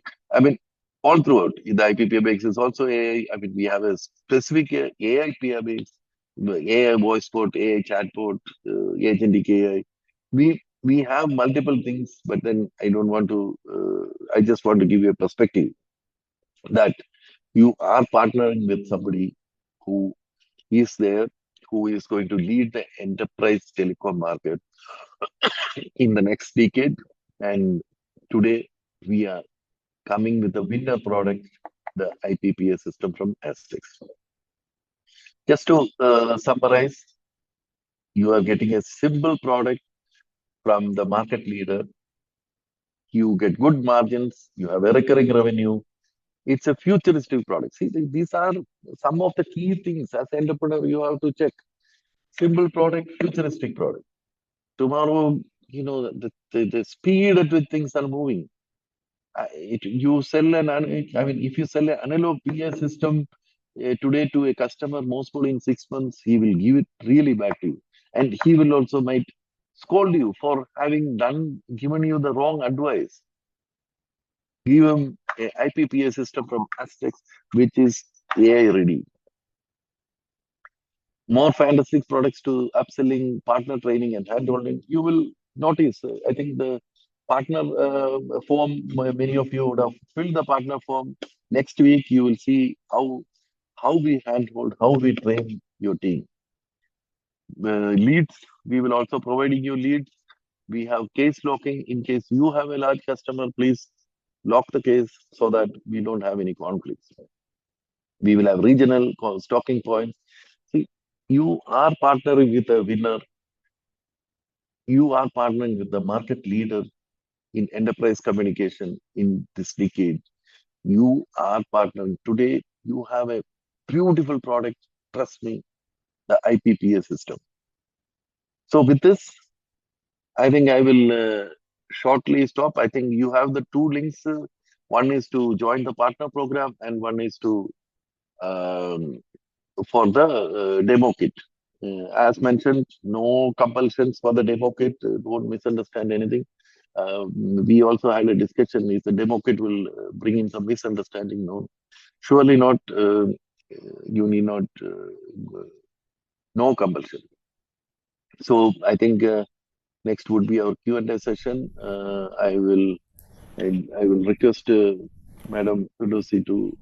All throughout the IPPABX is also AI. We have a specific AI PBX, AI voice bot, AI chatbot, agentic AI. We have multiple things, but then I don't want to. I just want to give you a perspective that you are partnering with somebody who is there, who is going to lead the enterprise telecom market in the next decade. And today we are coming with a winner product, the IPPS system from astTECS. Just to summarize, you are getting a simple product from the market leader. You get good margins, you have a recurring revenue. It's a futuristic product. See, these are some of the key things as an entrepreneur you have to check. Simple product, futuristic product. Tomorrow, the speed at which things are moving. You sell if you sell an analog PA system today to a customer, most probably in 6 months, he will give it really back to you. And he will also might scold you for having given you the wrong advice. Give him a IPPA system from astTECS, which is AI ready. More fantastic products to upselling, partner training, and handholding. You will notice, I think the partner form, many of you would have filled the partner form. Next week, you will see how we handhold, how we train your team. Leads, we will also providing you leads. We have case locking. In case you have a large customer, please lock the case so that we don't have any conflicts. We will have regional stocking points. See, you are partnering with a winner. You are partnering with the market leader in enterprise communication in this decade. You are partnering. Today, you have a beautiful product. Trust me, the IPPA system. So with this, I think I will shortly stop. I think you have the two links. One is to join the partner program, and one is to for the demo kit. As mentioned, no compulsions for the demo kit. Don't misunderstand anything. We also had a discussion if the demo kit will bring in some misunderstanding. No, surely not. You need not. No compulsion. So I think next would be our Q&A session. I will request Madam Firdausi to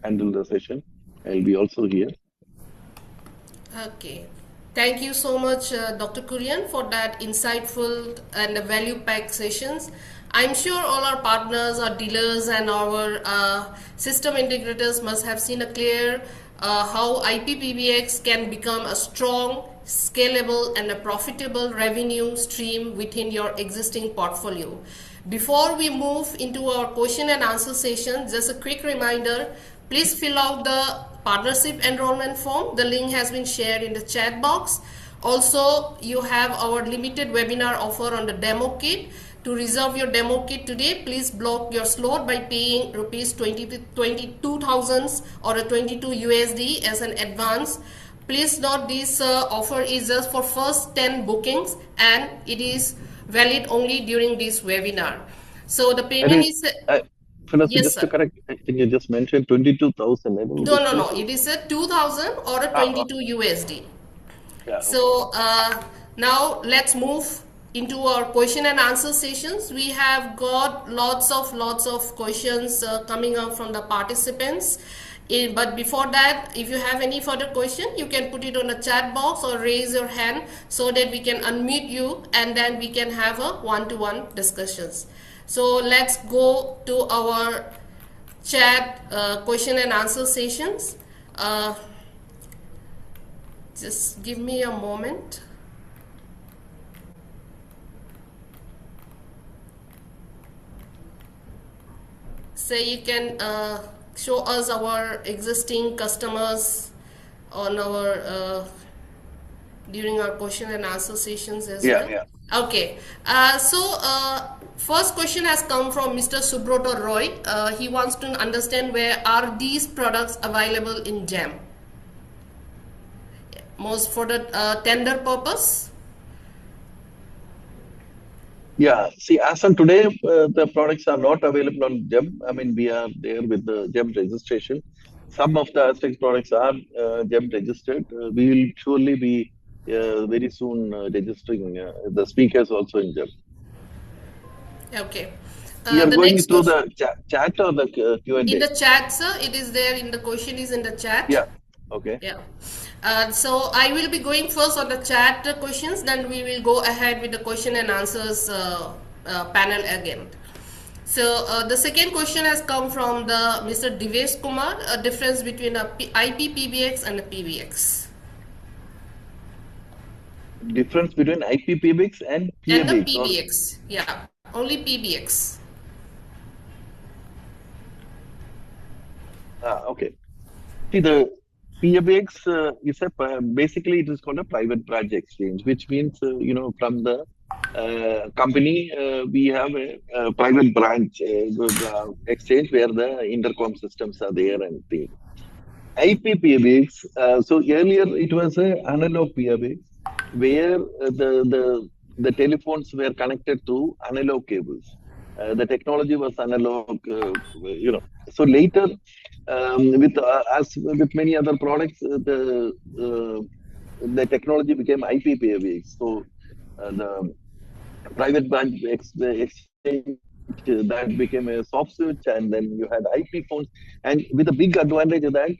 handle the session. I'll be also here. Okay. Thank you so much, Dr. Kurian, for that insightful and value-packed sessions. I'm sure all our partners, our dealers, and our system integrators must have seen a clear how IPPBX can become a strong, scalable, and a profitable revenue stream within your existing portfolio. Before we move into our question and answer session, just a quick reminder, please fill out the partnership enrollment form. The link has been shared in the chat box. Also, you have our limited webinar offer on the demo kit. To reserve your demo kit today, please block your slot by paying rupees 22,000 or a 22 USD as an advance. Please note this offer is just for first 10 bookings and it is valid only during this webinar. So the payment is... Yes, just to correct, I think you just mentioned 22,000. No. It is a 2,000 or a 22 USD. Yeah, so now let's move into our question and answer sessions. We have got lots of questions coming up from the participants. But before that, if you have any further question, you can put it on the chat box or raise your hand so that we can unmute you and then we can have a one-to-one discussions. So let's go to our chat question and answer sessions. Just give me a moment. So you can show us our existing customers on our during our question and answer sessions as well. Yeah. Okay. First question has come from Mr. Subroto Roy. He wants to understand where are these products available in GEM? Most for the tender purpose? Yeah, see, as of today, the products are not available on GEM. I mean, we are there with the GEM registration. Some of the astTECS products are GEM registered. We will surely be very soon registering the speakers also in GEM. Okay. You are going through the chat or the Q&A? In the chat, sir. It is there in the question is in the chat. Yeah. Okay. Yeah. So I will be going first on the chat questions, then we will go ahead with the question and answers panel again. So the second question has come from the Mr. Divesh Kumar, a difference between a IP PBX and a PBX. Difference between IP PBX and And the PBX or PBX, yeah, only PBX. okay. See, the PBX is basically it is called a private branch exchange, which means from the company we have a private branch exchange where the intercom systems are there and things. IP PBX. So earlier it was a analog PBX where the telephones were connected to analog cables. The technology was analog, So later, with as with many other products, the technology became IP PBX. So the private branch exchange that became a soft switch, and then you had IP phones, and with a big advantage of that.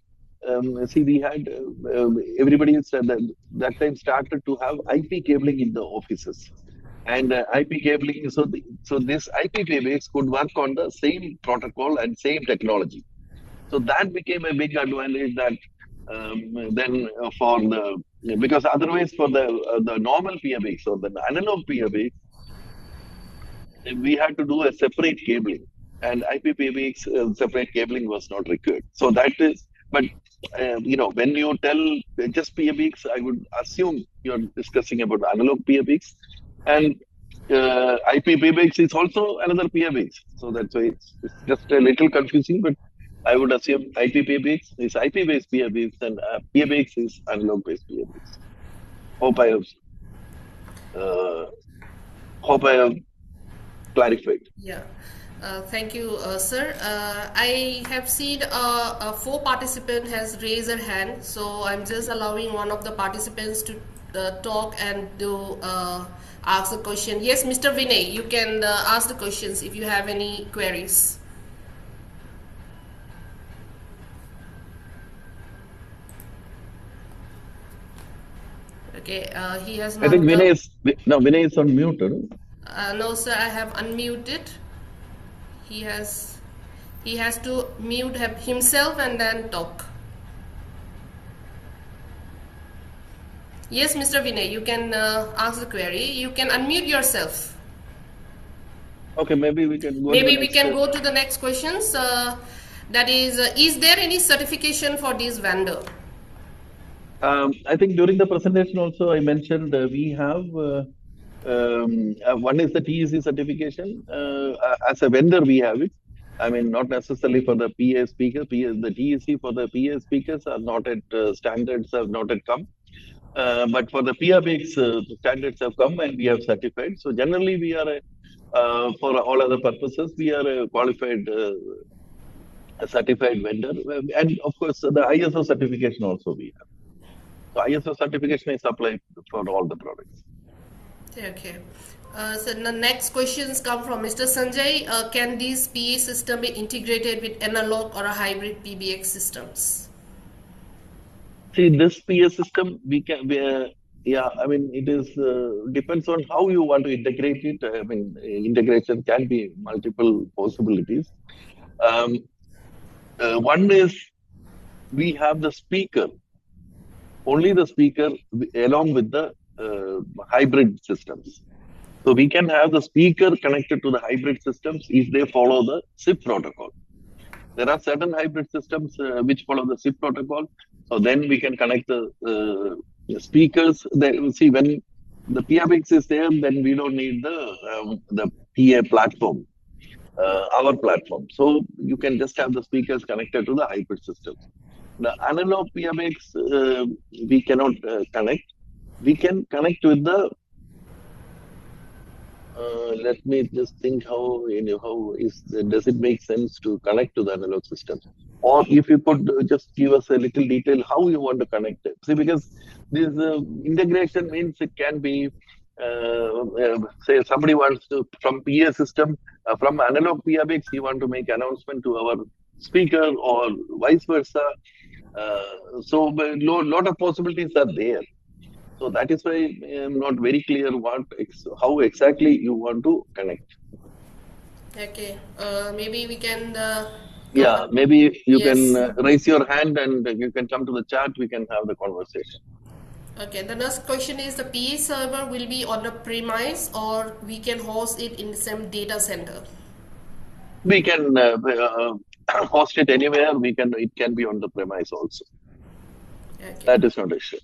See, we had everybody said that time started to have IP cabling in the offices, and IP cabling. So this IP cables could work on the same protocol and same technology. So that became a big advantage that then for the because otherwise for the normal PBX or the analog PBX we had to do a separate cabling, and IPPBX separate cabling was not required. So that is, but when you tell just PBX, I would assume you're discussing about analog PBX, and IPPBX is also another PBX. So that's why it's just a little confusing, but I would assume IPPBX is IP-based PBX and PBX is analog-based PBX. Hope I have clarified. Yeah. Thank you, sir. I have seen 4 participant has raised their hand, so I'm just allowing one of the participants to talk and do ask the question. Yes, Mr. Vinay, you can ask the questions if you have any queries. Okay, he has not. I think Vinay is on mute. No, sir, I have unmuted. He has to mute himself and then talk. Yes, Mr. Vinay, you can ask the query. You can unmute yourself. Okay, maybe we can go. Maybe we can go to the next questions. That is there any certification for this vendor? I think during the presentation also I mentioned we have one is the TEC certification. As a vendor, we have it. I mean, not necessarily for the PA speaker. The TEC for the PA speakers are not at standards have not yet come. But for the PBX, the standards have come and we have certified. So generally, we are for all other purposes, we are a qualified, a certified vendor, and of course, the ISO certification also we have. So ISO certification is applied for all the products. Okay. So the next questions come from Mr. Sanjay. Can this PA system be integrated with analog or a hybrid PBX systems? See, this PA system, yeah, I mean, it is depends on how you want to integrate it. I mean, integration can be multiple possibilities. One is we have the speaker, only the speaker along with the hybrid systems. So we can have the speaker connected to the hybrid systems if they follow the SIP protocol. There are certain hybrid systems which follow the SIP protocol. So then we can connect the speakers. See, when the PBX is there, then we don't need the PA platform, our platform. So you can just have the speakers connected to the hybrid systems. The analog PBX we cannot connect. We can connect with the. Let me just think does it make sense to connect to the analog systems? Or if you could just give us a little detail how you want to connect it. See, because this integration means it can be, say somebody wants to, from PA system, from analog PBX, you want to make announcement to our speaker or vice versa. So a lot of possibilities are there. So that is why I'm not very clear how exactly you want to connect. Okay, maybe we can come Yeah, up. maybe you can Yes. raise your hand and you can come to the chat. We can have the conversation. Okay, the next question is the PA server will be on the premise or we can host it in the same data center. We can host it anywhere. We can. It can be on the premise also. Okay. That is not an issue.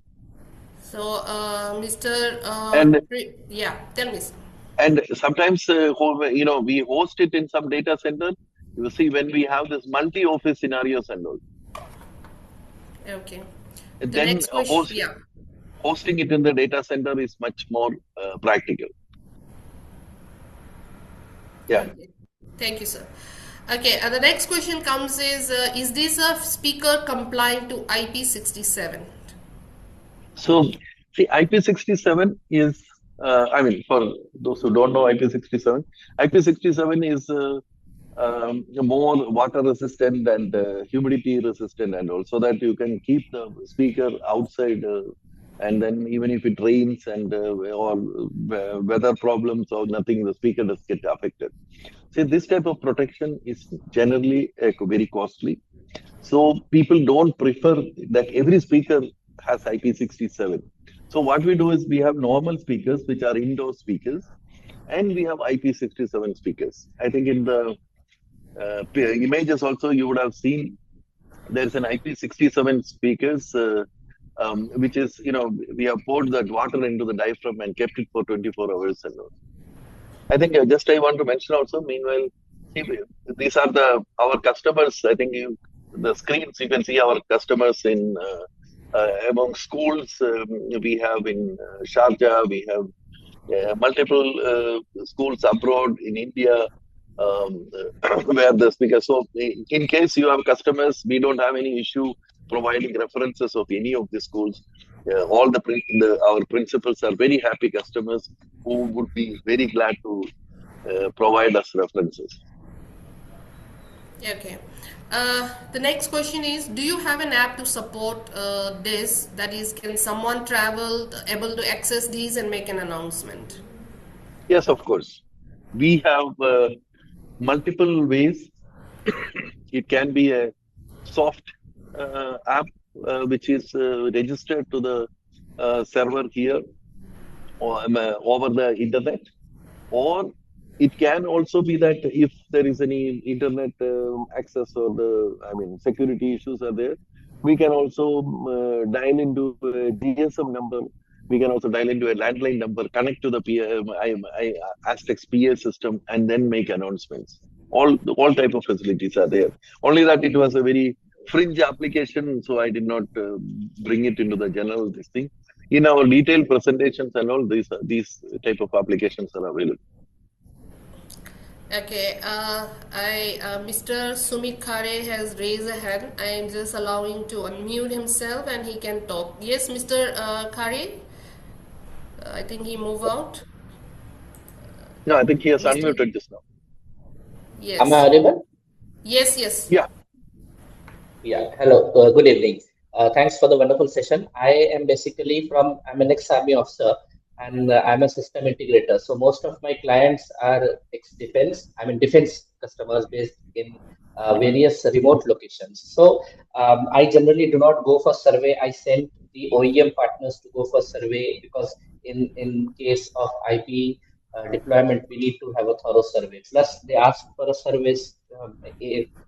So, Mr. And Yeah, tell me. Sir. and sometimes we host it in some data center. You see, when we have this multi-office scenarios and all, Okay. The then next question, yeah. hosting it in the data center is much more practical. Yeah. Okay. Thank you, sir. Okay, the next question comes is this a speaker compliant to IP67? So, see, IP67 is, I mean, for those who don't know IP67, IP67 is more water resistant and humidity resistant, and also that you can keep the speaker outside, and then even if it rains and or weather problems or nothing, the speaker does get affected. See, this type of protection is generally very costly. So people don't prefer that every speaker has IP67. So what we do is we have normal speakers, which are indoor speakers, and we have IP67 speakers. I think in the images also you would have seen there's an IP67 speakers, which is, we have poured that water into the diaphragm and kept it for 24 hours and all. I think I want to mention also, meanwhile, see, these are our customers. I think the screens, you can see our customers in among schools. We have in Sharjah, we have multiple schools abroad in India, where the speaker. So, in case you have customers, we don't have any issue providing references of any of the schools. All our principals are very happy customers who would be very glad to provide us references. Okay. The next question is, do you have an app to support this? That is, can someone travel able to access these and make an announcement? Yes, of course. We have multiple ways. It can be a soft app which is registered to the server here or over the internet, or it can also be that if there is any internet access or security issues are there, we can also dial into a GSM number. We can also dial into a landline number, connect to the astTECS PA system, and then make announcements. All type of facilities are there. Only that it was a very fringe application, so I did not bring it into the general this thing. In our detailed presentations and all these type of applications are available. Okay, Mr. Sumit Khare has raised a hand. I am just allowing to unmute himself and he can talk. Yes, Mr. Khare? I think he moved out. No, I think he has Mr. unmuted just now. Yes. Am I audible? Yes, yes. Yeah. Yeah. Hello. Good evening. Thanks for the wonderful session. I'm an ex-army officer, and I'm a system integrator. So most of my clients are ex-defense. Defense customers based in various remote locations. So I generally do not go for survey. I send the OEM partners to go for survey because in case of IP deployment, we need to have a thorough survey. Plus, they ask for a service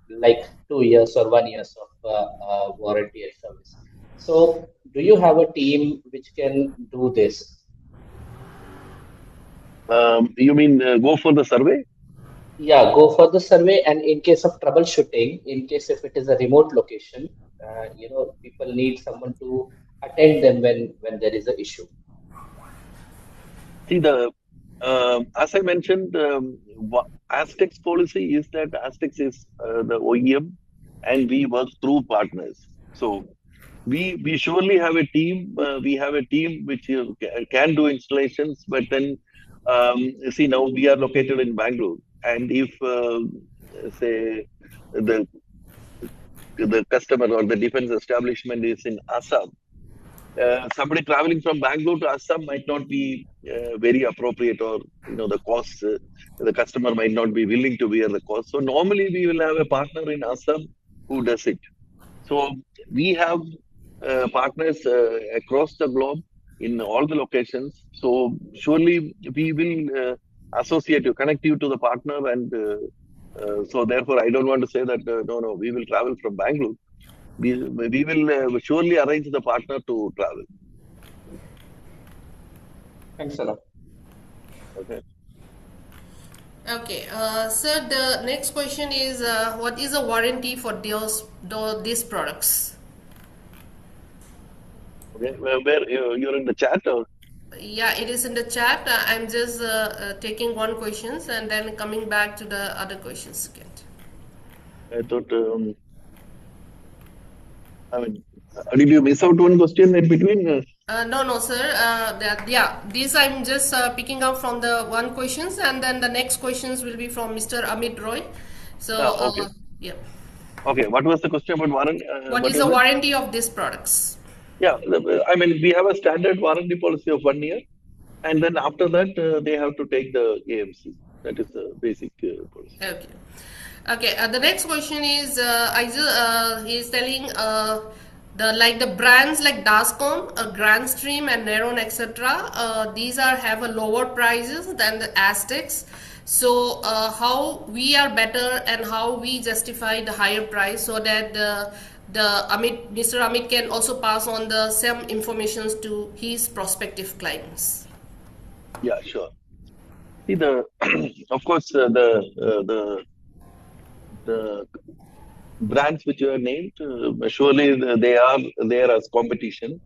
like 2 years or 1 year of warranty and service. So, do you have a team which can do this? You mean go for the survey? Yeah, go for the survey, and in case of troubleshooting, in case if it is a remote location, people need someone to attend them when there is an issue. See, as I mentioned, astTECS policy is that astTECS is the OEM, and we work through partners. So we surely have a team. We have a team which can do installations, but then see, now we are located in Bangalore, and if say the customer or the defense establishment is in Assam, somebody traveling from Bangalore to Assam might not be very appropriate, or the cost, the customer might not be willing to bear the cost. So normally we will have a partner in Assam who does it. So we have partners across the globe in all the locations. So surely we will associate you, connect you to the partner, and so therefore I don't want to say that no, we will travel from Bangalore. We will surely arrange the partner to travel. Thanks a lot. Okay. Okay, sir, the next question is what is the warranty for these products? Okay. Where you're in the chat, or? Yeah, it is in the chat. I'm just taking one questions and then coming back to the other questions again. I thought, did you miss out one question in between? No, sir. These I'm just picking up from the one questions, and then the next questions will be from Mr. Amit Roy. So, Okay. yeah. Okay. What was the question about warranty? What is the warranty of these products? Yeah, we have a standard warranty policy of 1 year, and then after that, they have to take the AMC. That is the basic policy. Okay. Okay. The next question is, he's telling the brands like Dascom, Grandstream, and Neron, etc. These have a lower prices than the astTECS. So how we are better and how we justify the higher price so that Mr. Amit can also pass on the same informations to his prospective clients. Yeah, sure. See, of course, the brands which you have named, surely they are there as competition.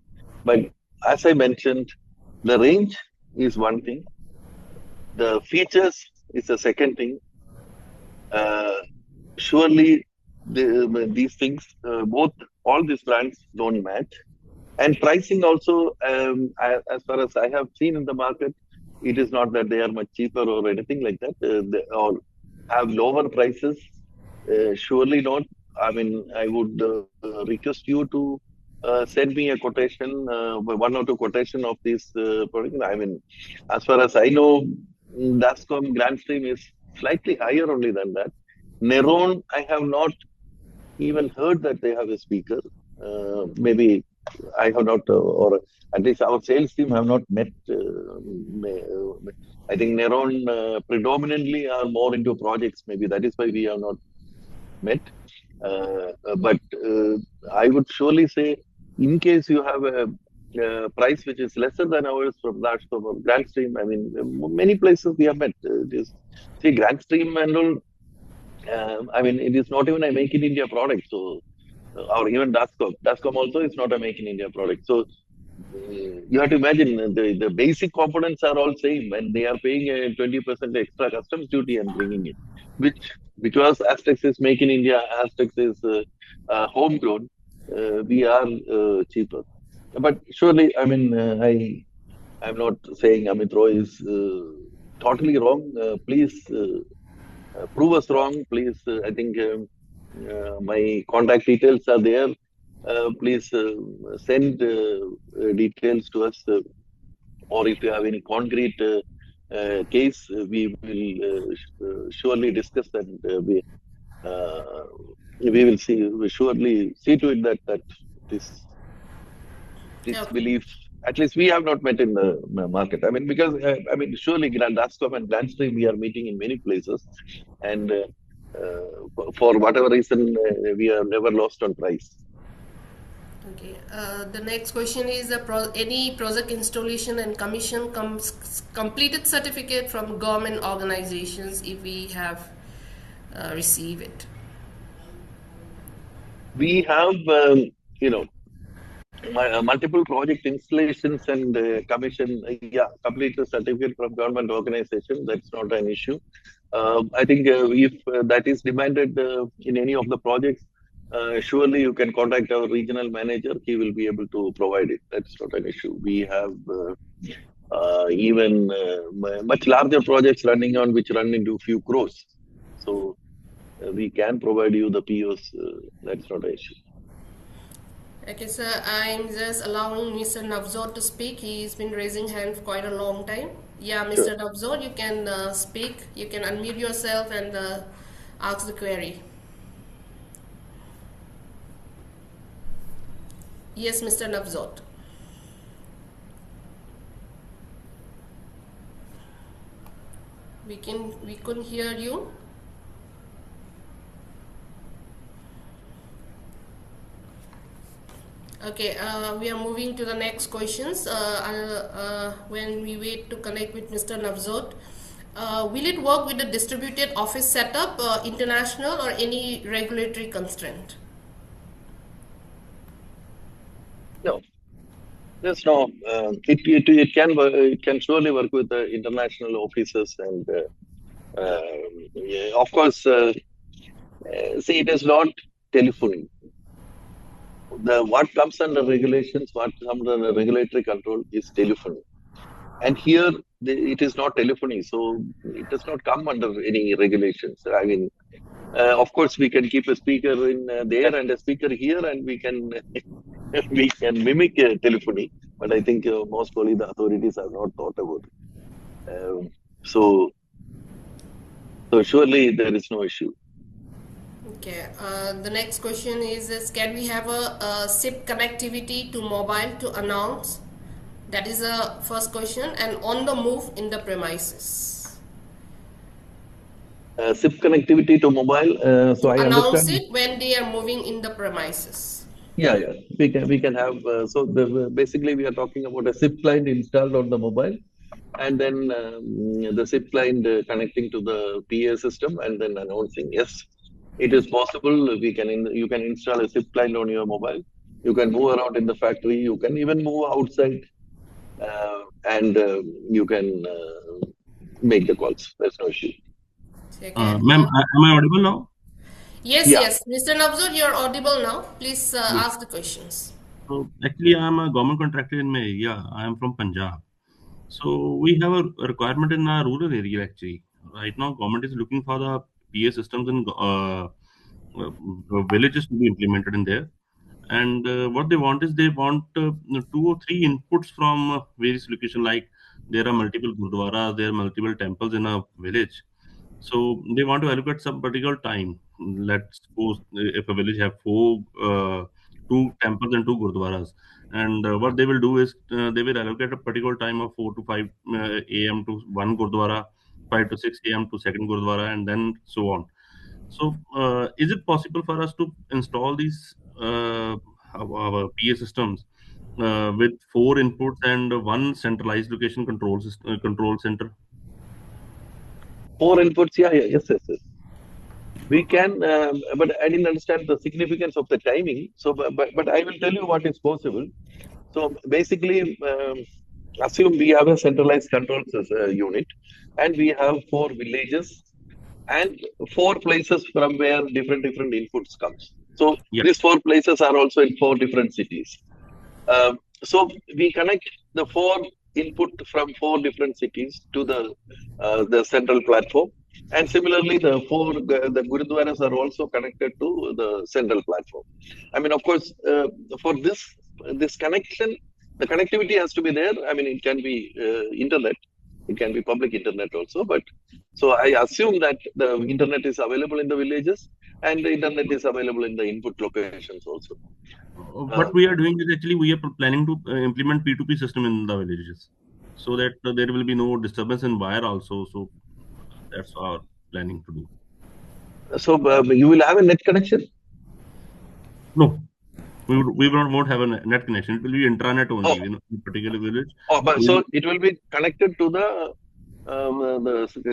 But as I mentioned, the range is one thing. The features is the second thing. Surely these things, all these brands don't match. And pricing also, as far as I have seen in the market, it is not that they are much cheaper or anything like that. They all have lower prices. Surely not. I mean, I would request you to send me a quotation, one or two quotation of these products. I mean, as far as I know, Dascom Grandstream is slightly higher only than that. Neron, I have not even heard that they have a speaker. Maybe I have not, or at least our sales team have not met. I think Neron predominantly are more into projects. Maybe that is why we have not met. But I would surely say, in case you have a price which is lesser than ours from Dascom or Grandstream, I mean, many places we have met. See, Grandstream and all. I mean, it is not even a Make in India product. So, or even Dascom. Dascom also is not a Make in India product. So, you have to imagine the basic components are all same, and they are paying a 20% extra customs duty and bringing it, which because astTECS is Make in India, astTECS is homegrown, we are cheaper. But surely, I mean, I'm not saying Amit Roy is totally wrong. Please prove us wrong. Please, I think my contact details are there. Please send details to us, or if you have any concrete case, we will surely discuss that. We will see. We surely see to it that this belief, at least we have not met in the market. I mean, because I mean, surely Dascom and Grandstream we are meeting in many places, and for whatever reason we are never lost on price. Okay. The next question is any project installation and commission completed certificate from government organizations if we have received it. We have, multiple project installations and commission. Completed certificate from government organization. That's not an issue. I think if that is demanded in any of the projects, surely you can contact our regional manager. He will be able to provide it. That's not an issue. We have even much larger projects running on, which run into few crores. So we can provide you the POs. That's not an issue. Okay, sir, I'm just allowing Mr. Navzod to speak. He's been raising hand for quite a long time. Yeah, Sure. Mr. Navzod, you can speak. You can unmute yourself and ask the query. Yes, Mr. Navzod. We couldn't hear you. Okay, we are moving to the next questions. When we wait to connect with Mr. Navzod, will it work with the distributed office setup, international or any regulatory constraint? No, there's no. It can surely work with the international offices and yeah, of course. See, it is not telephony. What comes under regulations, what comes under regulatory control is telephony. And here it is not telephony, so it does not come under any regulations. I mean, of course, we can keep a speaker in there and a speaker here, and we can we can mimic telephony. But I think most probably the authorities have not thought about it. So surely there is no issue. Okay, the next question is can we have a SIP connectivity to mobile to announce? That is the first question. And on the move in the premises. SIP connectivity to mobile. So I Announce understand. it when they are moving in the premises. Yeah. We can have. Basically we are talking about a SIP client installed on the mobile, and then the SIP client connecting to the PA system and then announcing. Yes, it is possible. You can install a SIP client on your mobile. You can move around in the factory. You can even move outside, and you can make the calls. There's no issue. Okay. Ma'am, am I audible now? Yes, Yeah. yes. Mr. Navzod, you're audible now. Please ask the questions. So actually, I am a government contractor in my area. I am from Punjab. So we have a requirement in our rural area actually. Right now, government is looking for the PA systems in villages to be implemented in there. And what they want is they want 2 or 3 inputs from various locations. Like there are multiple gurdwaras, there are multiple temples in a village. So they want to allocate some particular time. Let's suppose if a village have 2 temples and 2 gurdwaras, and what they will do is they will allocate a particular time of 4 to 5 a.m. to one gurdwara, 5 to 6 a.m. to second gurdwara, and then so on. So is it possible for us to install these our PA systems with 4 inputs and one centralized location control center? 4 inputs. Yeah. Yes. We can, but I didn't understand the significance of the timing. So, but I will tell you what is possible. So basically, assume we have a centralized controls unit, and we have 4 villages and 4 places from where different inputs comes. So these 4 places are also in 4 different cities. So we connect the 4 input from 4 different cities to the central platform, and similarly the gurudwaras are also connected to the central platform. I mean, of course, for this connection, the connectivity has to be there. I mean, it can be internet, it can be public internet also, but so I assume that the internet is available in the villages and the internet is available in the input locations also. What we are doing is actually we are planning to implement P2P system in the villages, so that there will be no disturbance in wire also. So that's our planning to do. So you will have a net connection? No, we won't have a net connection. It will be intranet only in a particular village. But so it will be connected to the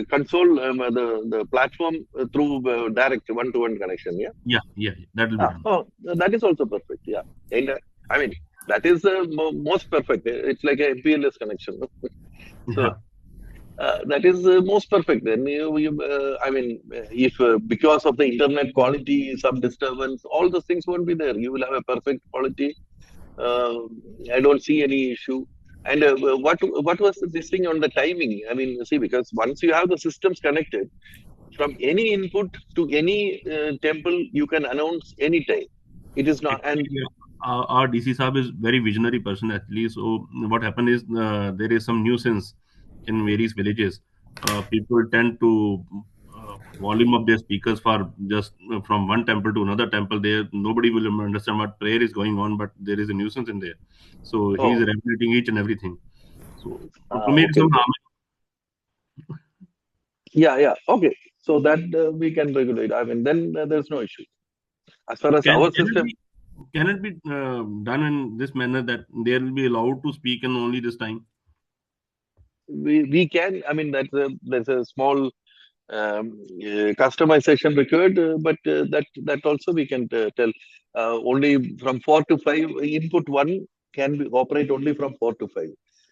console, the platform through direct one-to-one connection. Yeah. That will be done. Oh, that is also perfect. Yeah. And, I mean, that is most perfect. It's like a MPLS connection. So that is most perfect. Then I mean, if because of the internet quality, some disturbance, all those things won't be there. You will have a perfect quality. I don't see any issue. And what was this thing on the timing? I mean, see, because once you have the systems connected, from any input to any temple, you can announce anytime. It is not. And our DC Saab is very visionary person actually. So what happened is there is some nuisance in various villages. People tend to volume up their speakers for just from one temple to another temple. There, nobody will understand what prayer is going on, but there is a nuisance in there. So he is Oh, regulating each and everything. So to me, it's okay, some okay. harm. Yeah, yeah. Okay. So that we can regulate. I mean, then there's no issue. As far as our Can it system, be done in this manner that they will be allowed to speak in only this time? we can. I mean, there's a small customization required, but that also we can tell. Only from 4 to 5. Input 1 can be operate only from 4 to 5.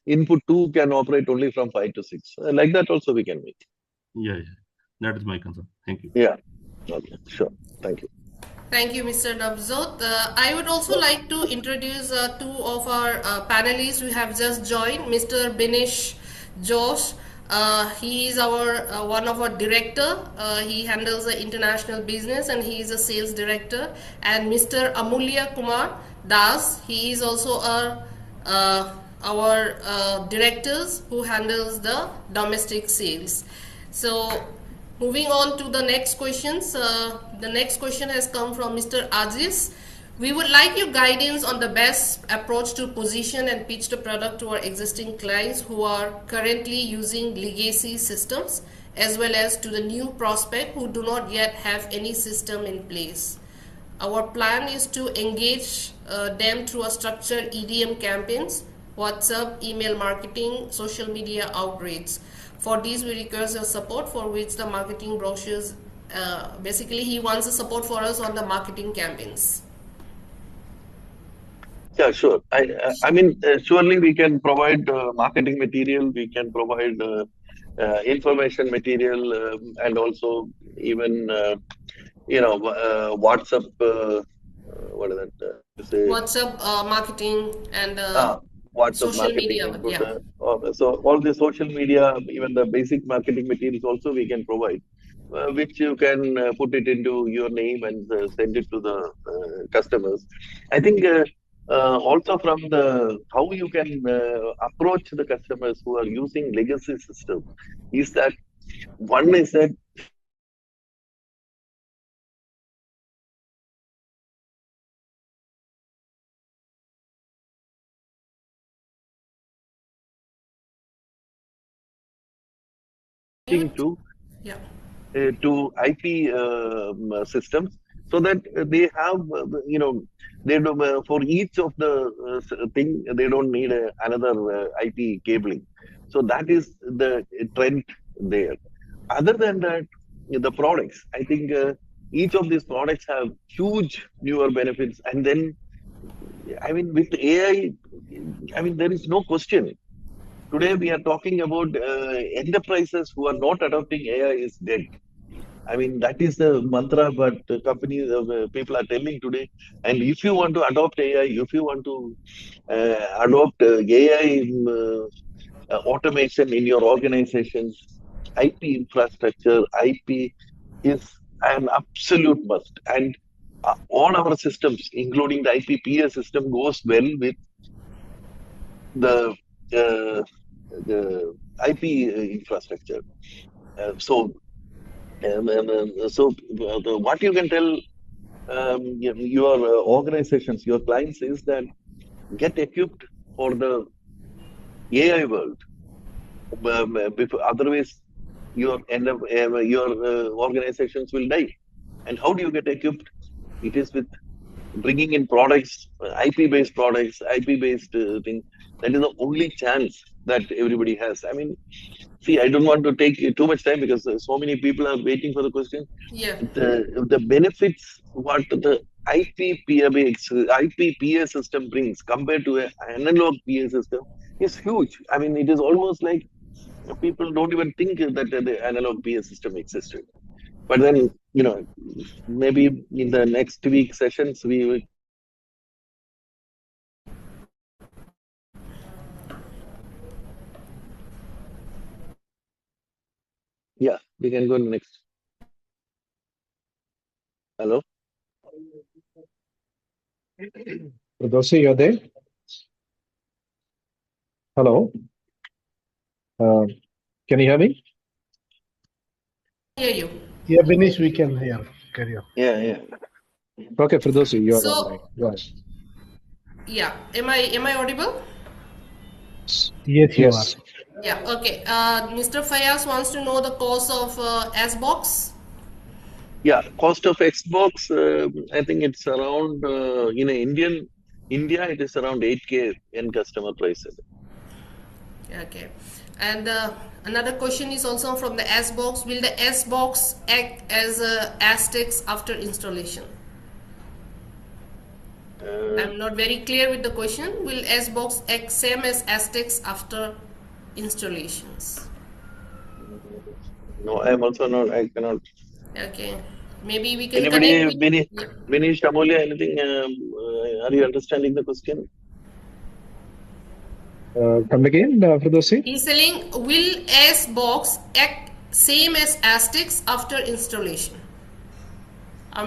Input 2 can operate only from 5 to 6. Like that also we can make. Yeah, yeah. That is my concern. Thank you. Yeah. Okay. Sure. Thank you. Thank you, Mr. Nabzot. I would also like to introduce two of our panelists who have just joined. Mr. Binish Josh, he is our one of our director. He handles the international business and he is a sales director. And Mr. Amulya Kumar Das, he is also our directors who handles the domestic sales. So moving on to the next questions. The next question has come from Mr. Aziz. We would like your guidance on the best approach to position and pitch the product to our existing clients who are currently using legacy systems, as well as to the new prospect who do not yet have any system in place. Our plan is to engage them through a structured EDM campaigns, WhatsApp, email marketing, social media outreach. For these, we request your support, for which the marketing brochures, basically he wants a support for us on the marketing campaigns. Yeah, sure. I mean, surely we can provide marketing material. We can provide information material, and also even WhatsApp. What is that? Say WhatsApp marketing and WhatsApp social marketing media, input. yeah. So all the social media, even the basic marketing materials, also we can provide, which you can put it into your name and send it to the customers. I think also from the how you can approach the customers who are using legacy system is that one is that to Yeah. to IP systems, so that they have they do, for each of the thing they don't need another IP cabling. So that is the trend there. Other than that, the products, I think each of these products have huge newer benefits. And then, I mean, with AI, I mean, there is no question. Today we are talking about enterprises who are not adopting AI is dead. I mean, that is the mantra, but companies, people are telling today. And if you want to adopt AI, if you want to adopt AI automation in your organizations, IP infrastructure, IP is an absolute must. And all our systems, including the IPPS system, goes well with the uh, IP infrastructure. So what you can tell your organizations, your clients, is that get equipped for the AI world. Otherwise, your organizations will die. And how do you get equipped? It is with bringing in products, IP-based products, IP-based thing. That is the only chance that everybody has. I mean, see, I don't want to take too much time because so many people are waiting for the question. Yeah. The benefits what the IPPA system brings compared to an analog PA system is huge. I mean, it is almost like people don't even think that the analog PA system existed. But then, maybe in the next week sessions, we will. Yeah, we can go next. Hello? Dosi, you're there? Hello? Can you hear me? Hear you. Yeah, Binish, we can hear. Carry on. Yeah. Okay, Firdosi, you are So- online. Go ahead. Yeah. Am I audible? Yes, you are. Yeah. Okay. Mr. Fayaz wants to know the cost of astBox. Yeah, cost of Xbox, I think it's around, India, it is around 8K end customer price. Okay. And another question is also from the astBox. Will the astBox act as a astTECS after installation? I'm not very clear with the question. Will astBox act same as astTECS after installations? No, I'm also not, I cannot. Okay. Maybe we can Anybody, connect with... Binish, Amolya, anything, are you understanding the question? Come again, Firdosi? He's saying, will astBox act same as astTECS after installation?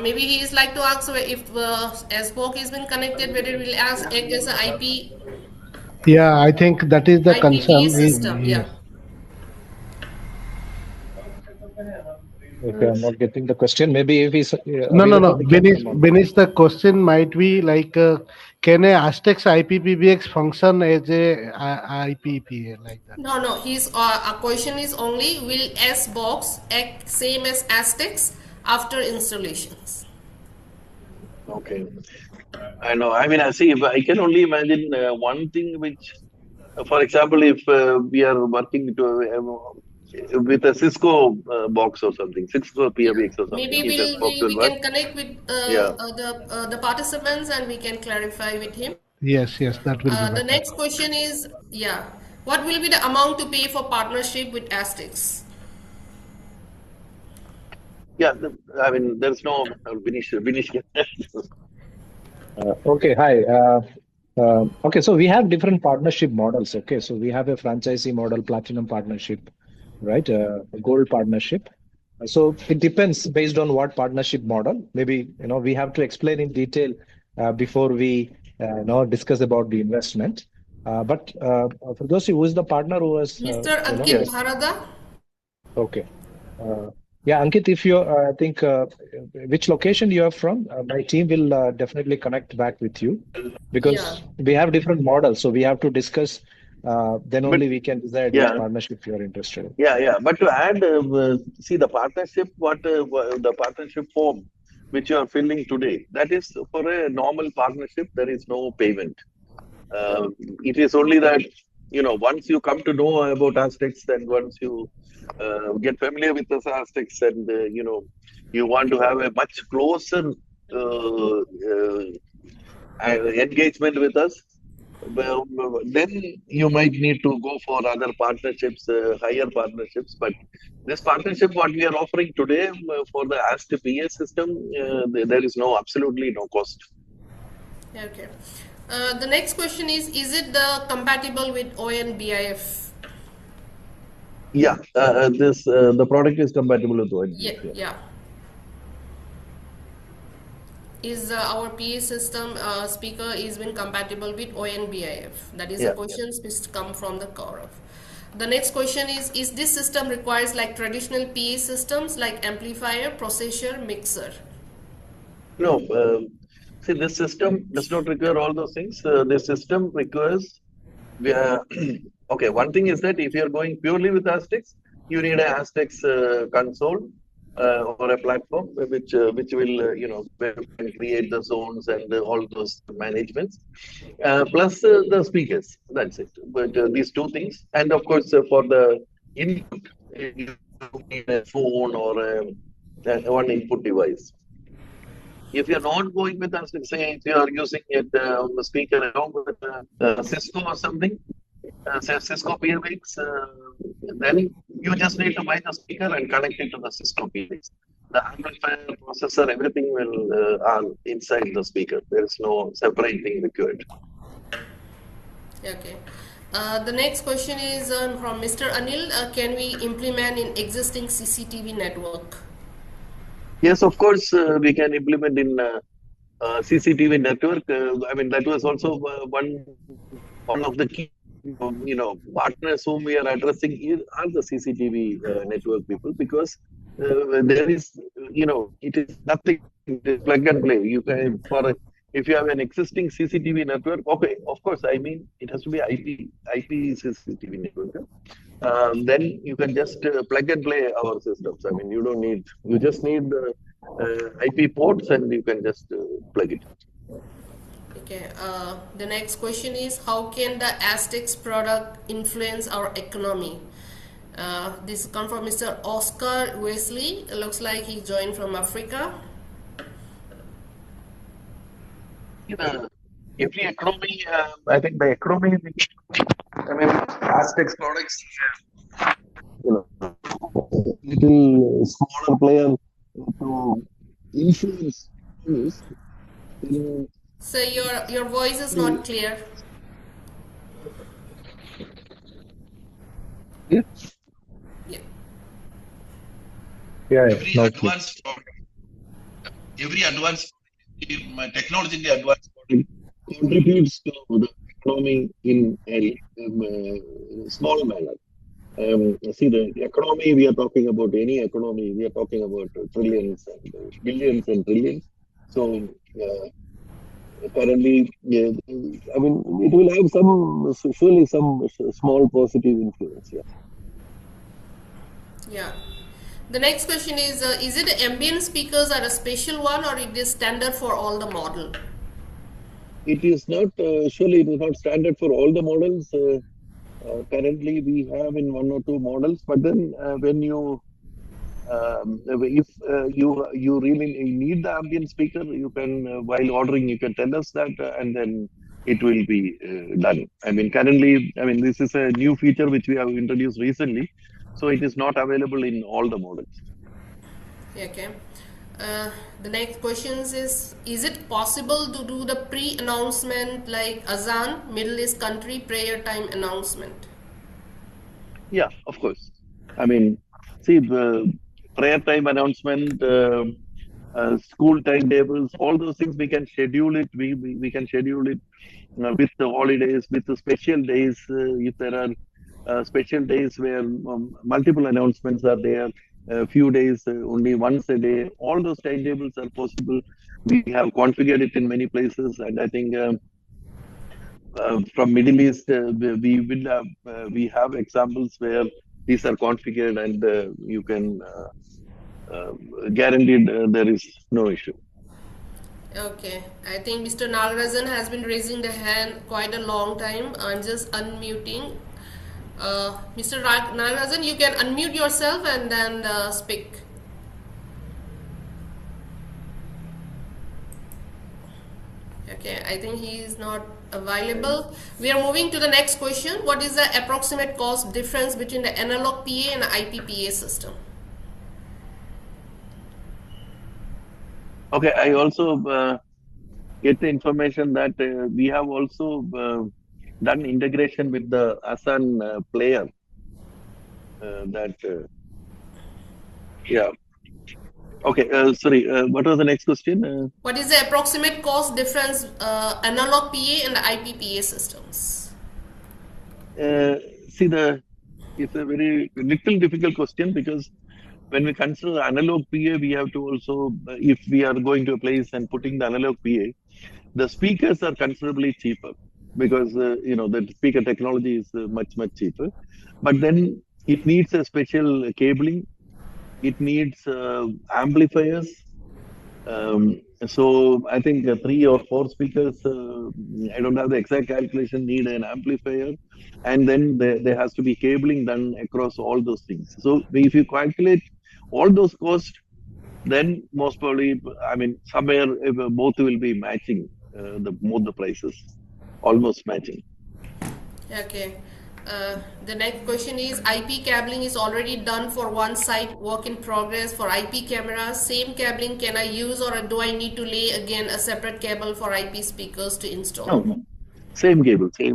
Maybe he is like to ask if astBox has been connected, whether it will act as an IP Yeah, I think that is the concern. IPTS system. Yeah. Okay, I'm not getting the question. Maybe if he's No. available, he can come on. Binish, the question might be like, can a astTECS IP PBX function as a IPPA like that? No. His question is only, will astBox act same as astTECS after installations? Okay. I know. I mean, I see. I can only imagine one thing which, for example, if we are working with a Cisco box or something, Cisco PBX or something. Maybe if Xbox will we work. can connect with the participants and we can clarify with him. Yes, that will be The better. next question is, what will be the amount to pay for partnership with astTECS? Yeah, I mean, there's no finish. Okay, hi. Okay, so we have different partnership models. Okay, so we have a franchisee model, platinum partnership, right? A gold partnership. So it depends based on what partnership model. Maybe we have to explain in detail before we discuss about the investment. But for those who is the partner who was Mr. Ankit Bharada? Okay. Yeah, Ankit, if you I think which location you are from, my team will definitely connect back with you because we have different models. So we have to discuss, then only we can decide which partnership you are interested in. Yeah. But to add, see the partnership, the partnership form which you are filling today, that is for a normal partnership, there is no payment. It is only that, once you come to know about astTECS, then once you get familiar with the astTECS and, you want to have a much closer engagement with us, well, then you might need to go for other partnerships, higher partnerships. But this partnership, what we are offering today for the astPA system, there is absolutely no cost. Okay. The next question is it compatible with ONBIF? Yeah, the product is compatible with ONBIF. Yeah. Is our PA system speaker is been compatible with ONBIF? That is the questions which come from the Gaurav. The next question is this system requires like traditional PA systems like amplifier, processor, mixer? No. See, this system does not require all those things. This system requires, okay, one thing is that if you're going purely with astTECS, you need an astTECS console or a platform which will, create the zones and all those managements, plus the speakers. That's it. But these two things, and of course for the input, you need a phone or one input device. If you're not going with us, say if you are using it on the speaker along with Cisco or something, say Cisco PBX, then you just need to buy the speaker and connect it to the Cisco PBX. The amplifier, processor, everything will are inside the speaker. There is no separate thing required. Okay. The next question is from Mr. Anil. Can we implement in existing CCTV network? Yes, of course, we can implement in CCTV network. I mean, that was also one of the key, partners whom we are addressing here are the CCTV network people, because there is, it is nothing, it is plug and play. You can, if you have an existing CCTV network, okay, of course, I mean, it has to be IP CCTV network. Then you can just plug and play our systems. I mean, you just need IP ports and you can just plug it. Okay, the next question is, how can the astTECS product influence our economy? This comes from Mr. Oscar Wesley. It looks like he joined from Africa. Every economy, I think the economy, I mean, astTECS products, little smaller player to influence this. So your voice is not clear. Yeah. Every advanced technologically advanced product contributes to the economy in a small manner. See, the economy, we are talking about any economy, we are talking about trillions and billions and trillions. So, currently, I mean, it will have surely some small positive influence. Yeah. Yeah. The next question is it ambient speakers are a special one, or it is standard for all the model? It is not, surely it is not standard for all the models. Currently, we have in one or two models, but then when you, if you really need the ambient speaker, you can, while ordering, you can tell us that, and then it will be done. I mean, currently, I mean, this is a new feature which we have introduced recently, so it is not available in all the models. Okay. The next question is it possible to do the pre-announcement like Azan, Middle East country prayer time announcement? Yeah, of course. I mean, see, prayer time announcement, school timetables, all those things we can schedule it. We can schedule it with the holidays, with the special days. If there are special days where multiple announcements are there, a few days, only once a day, all those timetables are possible. We have configured it in many places, and I think from Middle East, we have examples where these are configured, and you can guaranteed there is no issue. Okay, I think Mr. Nagarajan has been raising the hand quite a long time. I'm just unmuting. Mr. Nagarajan, you can unmute yourself and then speak. Okay, I think he is not available. We are moving to the next question. What is the approximate cost difference between the analog PA and the IPPA system? Okay, I also get the information that we have also done integration with the ASAN player. Yeah. Okay, sorry, what was the next question? What is the approximate cost difference analog PA and the IPPA systems? See, it's a very little difficult question, because when we consider analog PA, we have to also, if we are going to a place and putting the analog PA, the speakers are considerably cheaper, because the speaker technology is much cheaper. But then it needs a special cabling. It needs amplifiers. So I think 3 or 4 speakers, I don't have the exact calculation, need an amplifier. And then there has to be cabling done across all those things. So if you calculate all those costs, then most probably, I mean, somewhere both will be matching, both the prices, almost matching. Okay. The next question is, IP cabling is already done for one site, work in progress for IP cameras. Same cabling can I use, or do I need to lay again a separate cable for IP speakers to install? No. Same cable. See,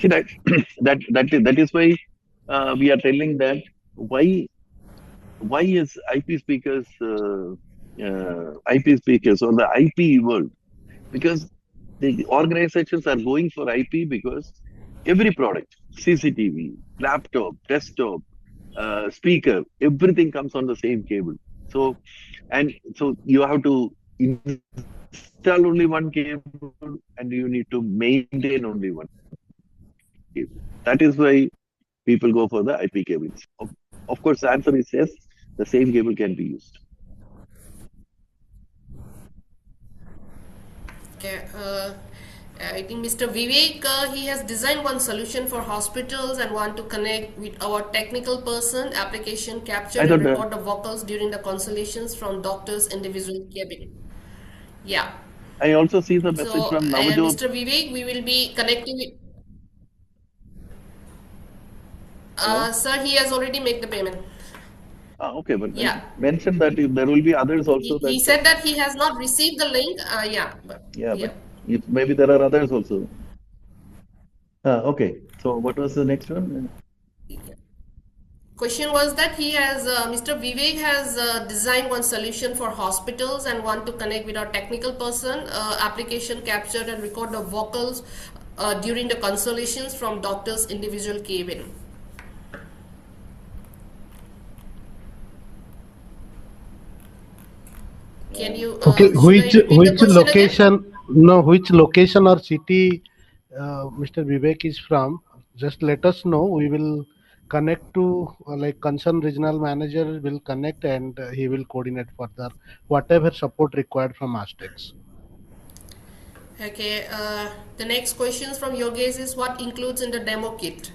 that is why we are telling that why is IP speakers IP speakers or the IP world, because the organizations are going for IP because every product, CCTV, laptop, desktop, speaker, everything comes on the same cable. So, and so you have to install only one cable and you need to maintain only one cable. That is why people go for the IP cables. Of course, the answer is yes, the same cable can be used. Okay. I think Mr. Vivek, he has designed one solution for hospitals and want to connect with our technical person, application capture I and thought record the vocals during the consultations from doctors' individual cabin. Yeah. I also see the message So, from Navajot. Mr. Vivek, we will be connecting with. Hello? Sir, he has already made the payment. Okay, but Yeah. mention that if there will be others also. He said that he has not received the link. But if maybe there are others also. Okay, so what was the next one? Question was that he has, Mr. Vivek has designed one solution for hospitals and want to connect with our technical person, application capture and record the vocals during the consultations from doctor's individual cabin. Can you? Okay, which location? Again? No, which location or city Mr. Vivek is from? Just let us know. We will connect to like concerned regional manager will connect and he will coordinate further whatever support required from astTECS. Okay. The next questions from Yogesh is what includes in the demo kit?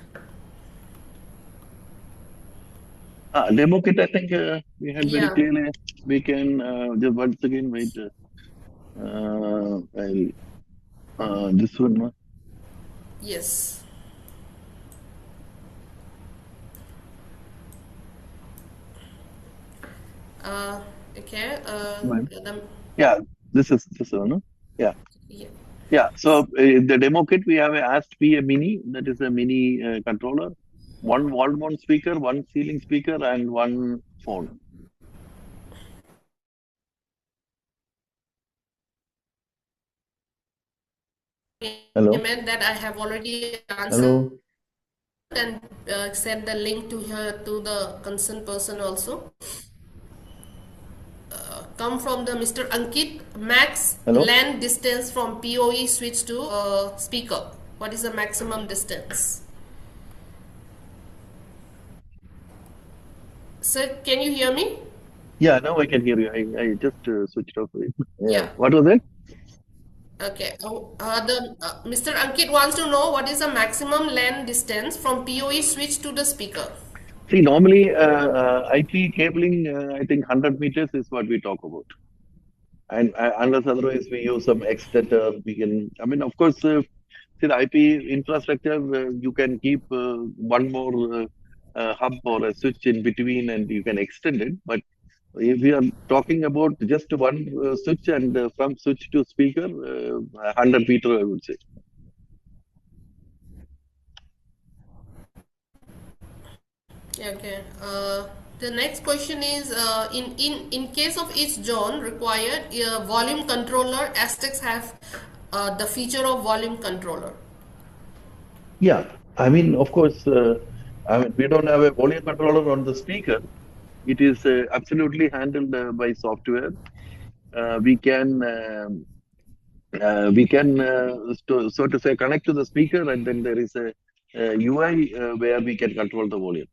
Demo kit, I think we had very clearly. We can just once again wait. This one. Yes. Okay. Yeah, this is this one. No? Yeah. Yeah. So the demo kit we have a astP mini, that is a mini controller, one wall mount speaker, one ceiling speaker, and one phone. Hello. That I have already answered. Hello. And send the link to her to the concerned person also. Come from the Mr. Ankit. Max LAN distance from PoE switch to speaker. What is the maximum distance? Sir, can you hear me? Yeah, now I can hear you. I just switched off. Yeah. What was it? Okay. Mr. Ankit wants to know what is the maximum LAN distance from PoE switch to the speaker. See, normally IP cabling, I think 100 meters is what we talk about. And unless otherwise we use some extender, we can, I mean, of course, see the IP infrastructure, you can keep one more hub or a switch in between and you can extend it. But if we are talking about just one switch and from switch to speaker, 100 meter, I would say. Okay. The next question is in case of each zone required volume controller, astTECS have the feature of volume controller. Yeah, I mean, of course, I mean, we don't have a volume controller on the speaker. It is absolutely handled by software. We can so to say connect to the speaker, and then there is a UI where we can control the volume.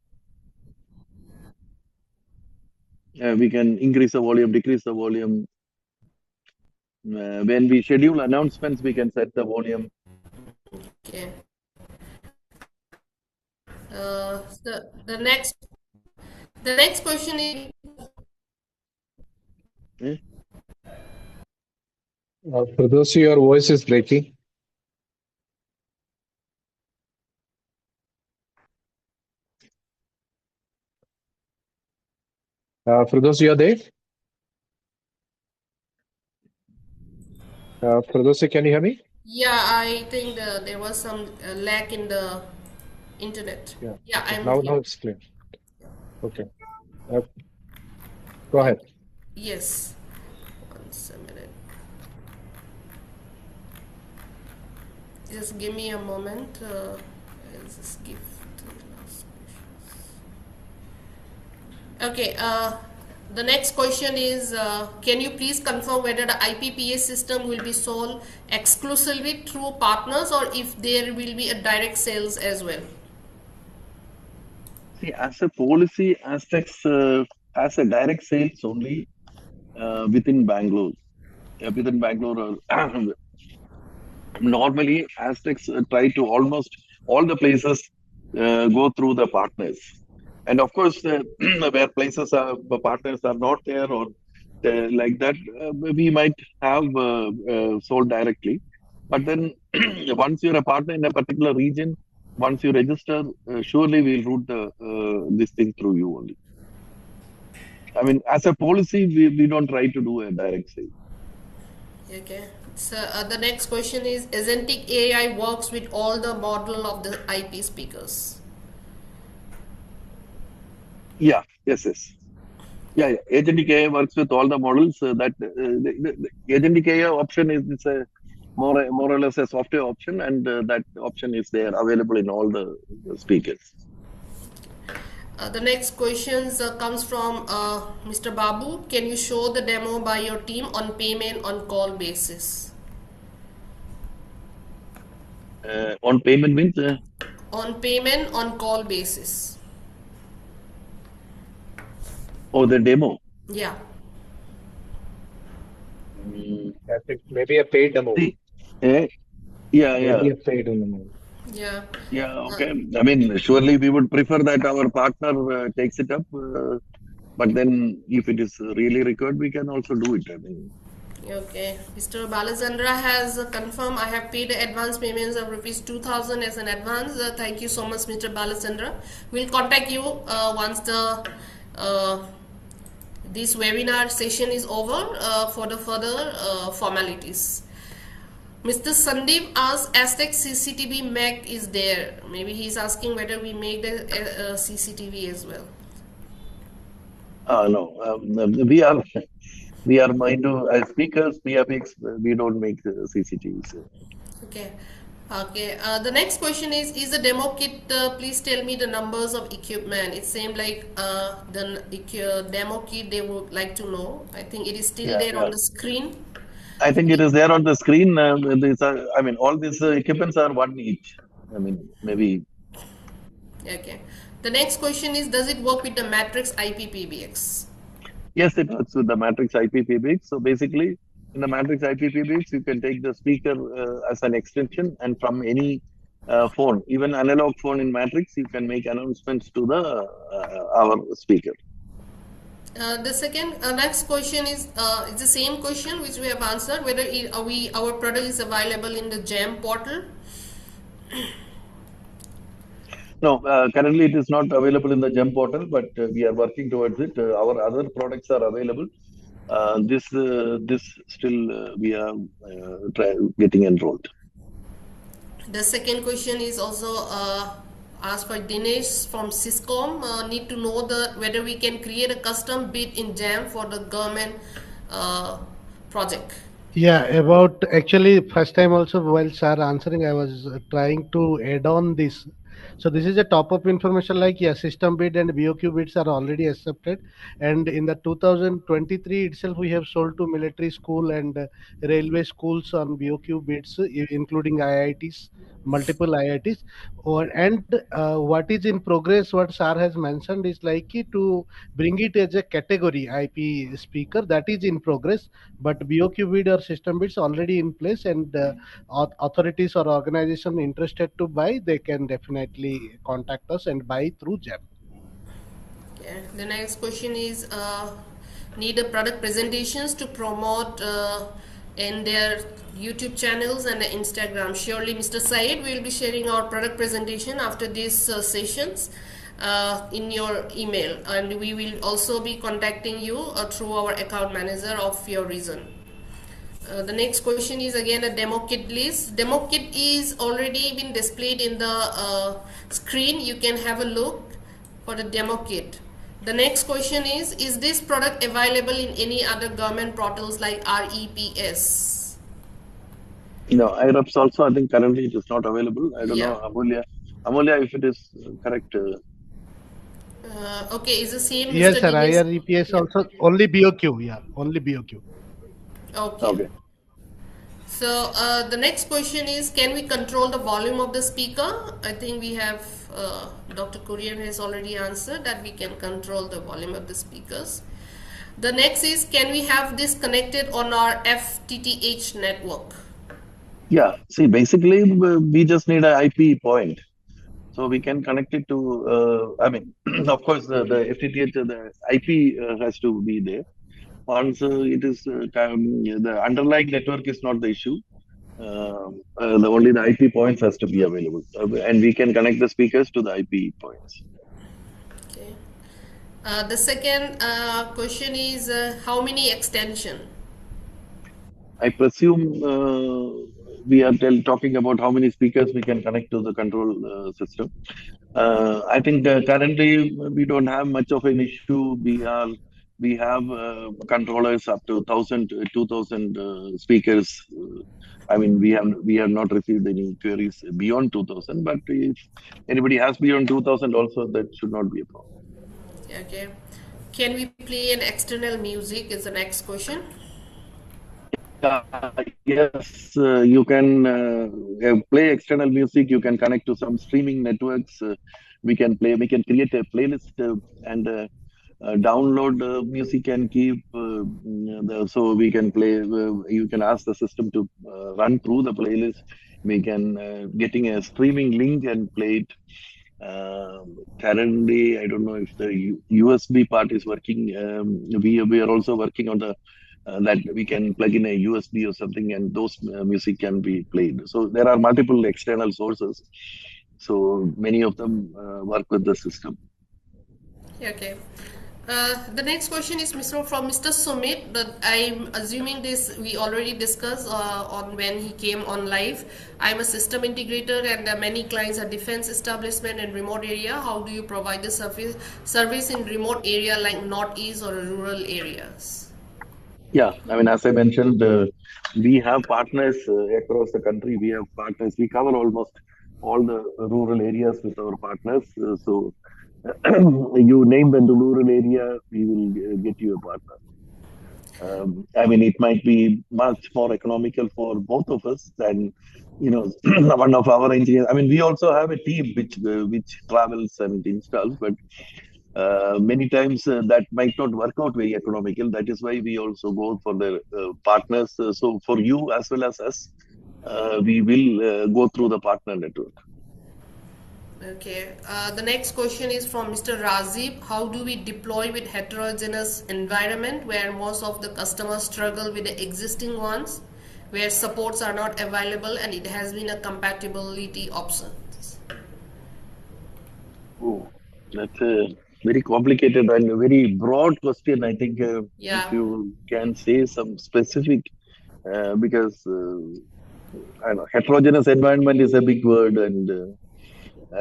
We can increase the volume, decrease the volume. When we schedule announcements, we can set the volume. Okay. The next question is. For those your voice is breaking. For those you are there. For those, can you hear me? Yeah, I think there was some lag in the internet. Yeah, I'm now it's clear. Okay. Go ahead. Yes. Just a minute. Just give me a moment. Just give the last questions. Okay. The next question is, can you please confirm whether the IPPS system will be sold exclusively through partners or if there will be a direct sales as well? See, as a policy, astTECS has a direct sales only within Bangalore. Within Bangalore, normally astTECS try to almost all the places go through the partners. And of course, where places are, the partners are not there or like that, we might have sold directly. But then once you're a partner in a particular region, once you register, surely we'll route this thing through you only. I mean, as a policy, we don't try to do a direct sale. Okay. So the next question is, agentic AI works with all the model of the IP speakers? Yeah, yes. Yeah. Agentic AI works with all the models. The agentic AI option is a more or less a software option, and that option is there available in all the speakers. The next questions comes from Mr. Babu. Can you show the demo by your team on payment on call basis? On payment means? On payment on call basis. Oh, the demo. Yeah. Maybe a paid demo. Yeah. Maybe a paid demo. Yeah. Yeah, okay. I mean, surely we would prefer that our partner takes it up. But then if it is really required, we can also do it. I mean. Okay. Mr. Balachandra has confirmed I have paid advance payments of rupees 2,000 as an advance. Thank you so much, Mr. Balachandra. We'll contact you once this webinar session is over for the further formalities. Mr. Sandeep asks, astTECS CCTV Mac is there. Maybe he's asking whether we make the CCTV as well. No, we are into speakers, PBX, we don't make CCTVs. Okay. Okay. The next question is the demo kit, please tell me the numbers of equipment. It seemed like the demo kit they would like to know. I think it is still there on the screen. I think it is there on the screen. I mean, all these equipments are one each. I mean, maybe. Okay. The next question is, does it work with the Matrix IP PBX? Yes, it works with the Matrix IP PBX. So basically, in the Matrix IP PBX, you can take the speaker as an extension, and from any phone, even analog phone in Matrix, you can make announcements to the our speaker. The next question is it's the same question which we have answered, whether our product is available in the GEM portal. No, currently it is not available in the GEM portal, but we are working towards it. Our other products are available. This still we are getting enrolled. The second question is also asked by Dinesh from Syscom. Need to know whether we can create a custom bid in GEM for the government project. Yeah, about actually first time also while sir answering, I was trying to add on this. So this is a top-up information like, yeah, system bid and BOQ bids are already accepted. And in the 2023 itself, we have sold to military school and railway schools on BOQ bids, including IITs, multiple IITs. And what is in progress, what sir has mentioned is like to bring it as a category IP speaker, that is in progress. But BOQ bid or system bids already in place, and authorities or organization interested to buy, they can definitely contact us and buy through GEM. Okay. The next question is need a product presentations to promote in their YouTube channels and Instagram. Surely Mr. Said will be sharing our product presentation after these sessions in your email, and we will also be contacting you through our account manager of your region. The next question is again a demo kit list. Demo kit is already been displayed in the screen. You can have a look for the demo kit. The next question is this product available in any other government portals like REPS? No, IRAPS also, I think currently it is not available. I don't know, Yeah. Amulya, if it is correct. Okay, is the same Yes, Mr. sir. Dinesh? IREPS Yeah. also only BOQ. Yeah, only BOQ. Okay. Okay. So the next question is, can we control the volume of the speaker? I think we have, Dr. Kurian has already answered that we can control the volume of the speakers. The next is, can we have this connected on our FTTH network? Yeah, see, basically, we just need an IP point. So we can connect it to, of course, the FTTH, the IP has to be there. Once it is, the underlying network is not the issue. Only the IP points has to be available. And we can connect the speakers to the IP points. Okay. The second question is, how many extension? I presume we are talking about how many speakers we can connect to the control system. I think currently we don't have much of an issue. We have controllers up to 1,000, 2,000 speakers. We have not received any queries beyond 2,000. But if anybody has beyond 2,000, also that should not be a problem. Okay. Can we play an external music? Is the next question. Yes, you can play external music. You can connect to some streaming networks. We can create a playlist and download music and keep. So we can play. You can ask the system to run through the playlist. We can getting a streaming link and play it. Currently, I don't know if the USB part is working. We are also working on the that we can plug in a USB or something, and those music can be played. So there are multiple external sources. So many of them work with the system. Okay. The next question is from Mr. Sumit, but I'm assuming this we already discussed on when he came on live. I'm a system integrator and many clients are defense establishment and remote area. How do you provide the service in remote area like Northeast or rural areas? Yeah, as I mentioned, we have partners across the country. We have partners. We cover almost all the rural areas with our partners. So you name the rural area, we will get you a partner. It might be much more economical for both of us than, one of our engineers. We also have a team which travels and installs, but many times that might not work out very economical. That is why we also go for the partners. So for you as well as us, we will go through the partner network. Okay. The next question is from Mr. Razib. How do we deploy with heterogeneous environment where most of the customers struggle with the existing ones, where supports are not available and it has been a compatibility option? Oh, that's a very complicated and a very broad question. I think if you can say some specific, because heterogeneous environment is a big word, and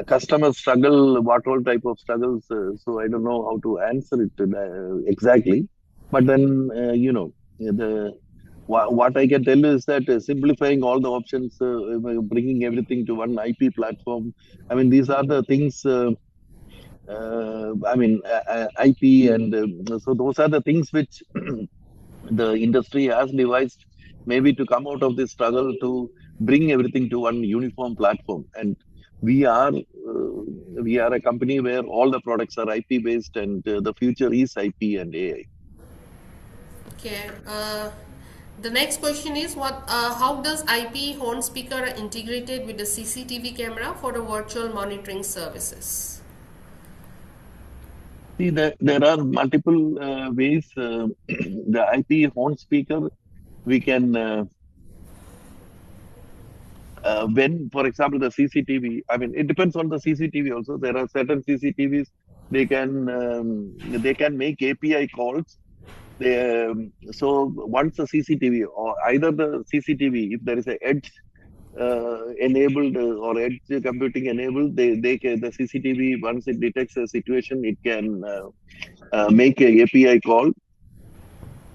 customers struggle, what all type of struggles. So I don't know how to answer it exactly. But then, what I can tell you is that simplifying all the options, bringing everything to one IP platform. These are the things. IP, and so those are the things which the industry has devised, maybe to come out of this struggle to bring everything to one uniform platform. And we are a company where all the products are IP based, and the future is IP and AI. Okay. The next question is how does IP horn speaker integrated with the CCTV camera for the virtual monitoring services? See, there are multiple ways. The IP horn speaker, we can, when, for example, the CCTV, it depends on the CCTV also. There are certain CCTVs, they can make API calls. So once the CCTV, or either the CCTV, if there is an edge enabled or edge computing enabled, the CCTV, once it detects a situation, it can make a API call.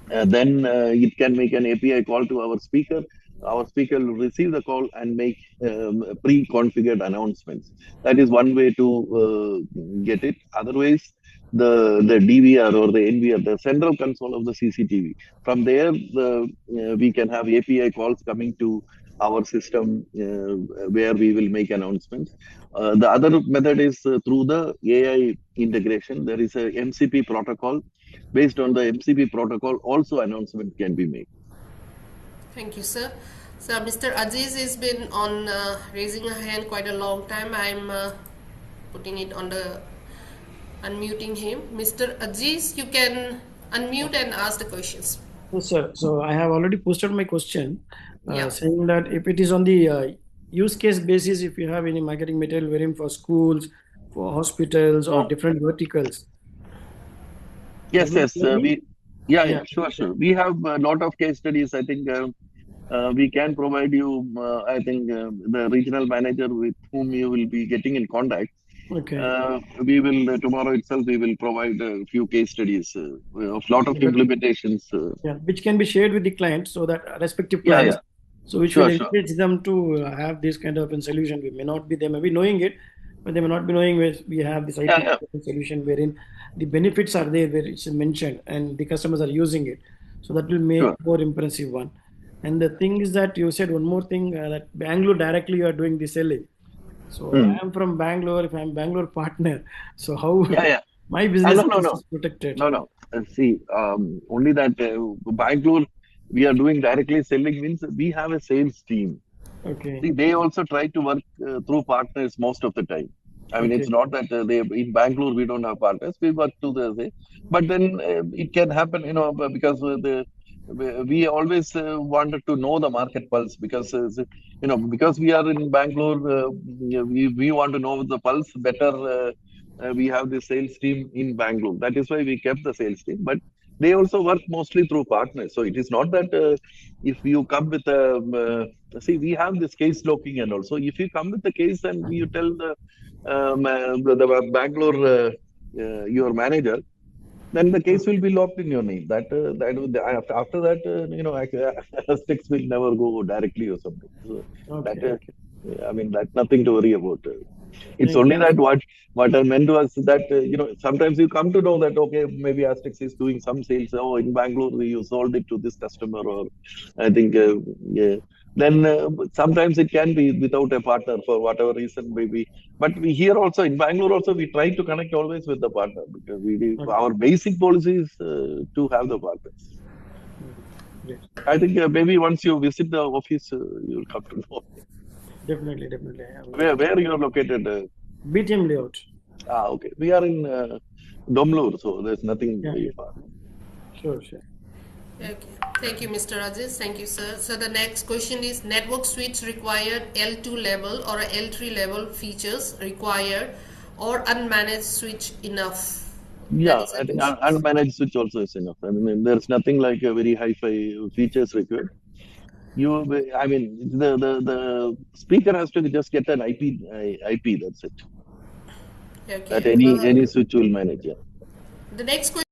Then it can make an API call to our speaker. Our speaker will receive the call and make pre-configured announcements. That is one way to get it. Otherwise, the DVR or the NVR, the central console of the CCTV. From there, we can have API calls coming to our system where we will make announcements. The other method is through the AI integration. There is a MCP protocol. Based on the MCP protocol, also announcement can be made. Thank you, sir. So Mr. Aziz has been on raising a hand quite a long time. I'm putting it on the unmuting him. Mr. Aziz, you can unmute and ask the questions. Yes, sir. So I have already posted my question, Yeah. saying that if it is on the use case basis, if you have any marketing material wherein for schools, for hospitals, or different verticals. Yes, Can you yes. tell me? Sure. We have a lot of case studies. I think we can provide you, the regional manager with whom you will be getting in contact. Okay. We will, tomorrow itself, we will provide a few case studies of lot of implementations. Which can be shared with the client so that respective clients, so which will encourage them to have this kind of a solution. We may not be, they may be knowing it, but they may not be knowing where we have this IT solution wherein the benefits are there, where it's mentioned, and the customers are using it. So that will make more impressive one. And the thing is that you said one more thing, that Bangalore directly you are doing the selling. So I am from Bangalore. If I'm Bangalore partner, so how my business is protected? No. See, only that Bangalore we are doing directly selling means we have a sales team. Okay. See, they also try to work through partners most of the time. I mean, it's not that they in Bangalore we don't have partners. We work to the way, but then it can happen, because we always wanted to know the market pulse because because we are in Bangalore, we want to know the pulse better. We have the sales team in Bangalore. That is why we kept the sales team, but they also work mostly through partners. So it is not that if you come with a see, we have this case locking and also if you come with the case and you tell the Bangalore your manager, then the case will be locked in your name. After that, astTECS will never go directly or something. So I mean, that's nothing to worry about. It's only that what I meant was that sometimes you come to know that okay, maybe astTECS is doing some sales. Oh, in Bangalore you sold it to this customer, or I think then sometimes it can be without a partner for whatever reason maybe. But we here also in Bangalore also we try to connect always with the partner because our basic policy is to have the partners. I think maybe once you visit the office, you'll come to know. Definitely. Where you are located? BTM layout. Okay. We are in Domlur, so there's nothing very far. Sure. Okay. Thank you, Mr. Aziz. Thank you, sir. So the next question is: network switch required L2 level or L3 level features required, or unmanaged switch enough? Yeah, I think unmanaged switch also is enough. I mean, there's nothing like a very hi-fi features required. I mean, the speaker has to just get an IP. That's it. Okay. That any switch will manage. Yeah. The next question.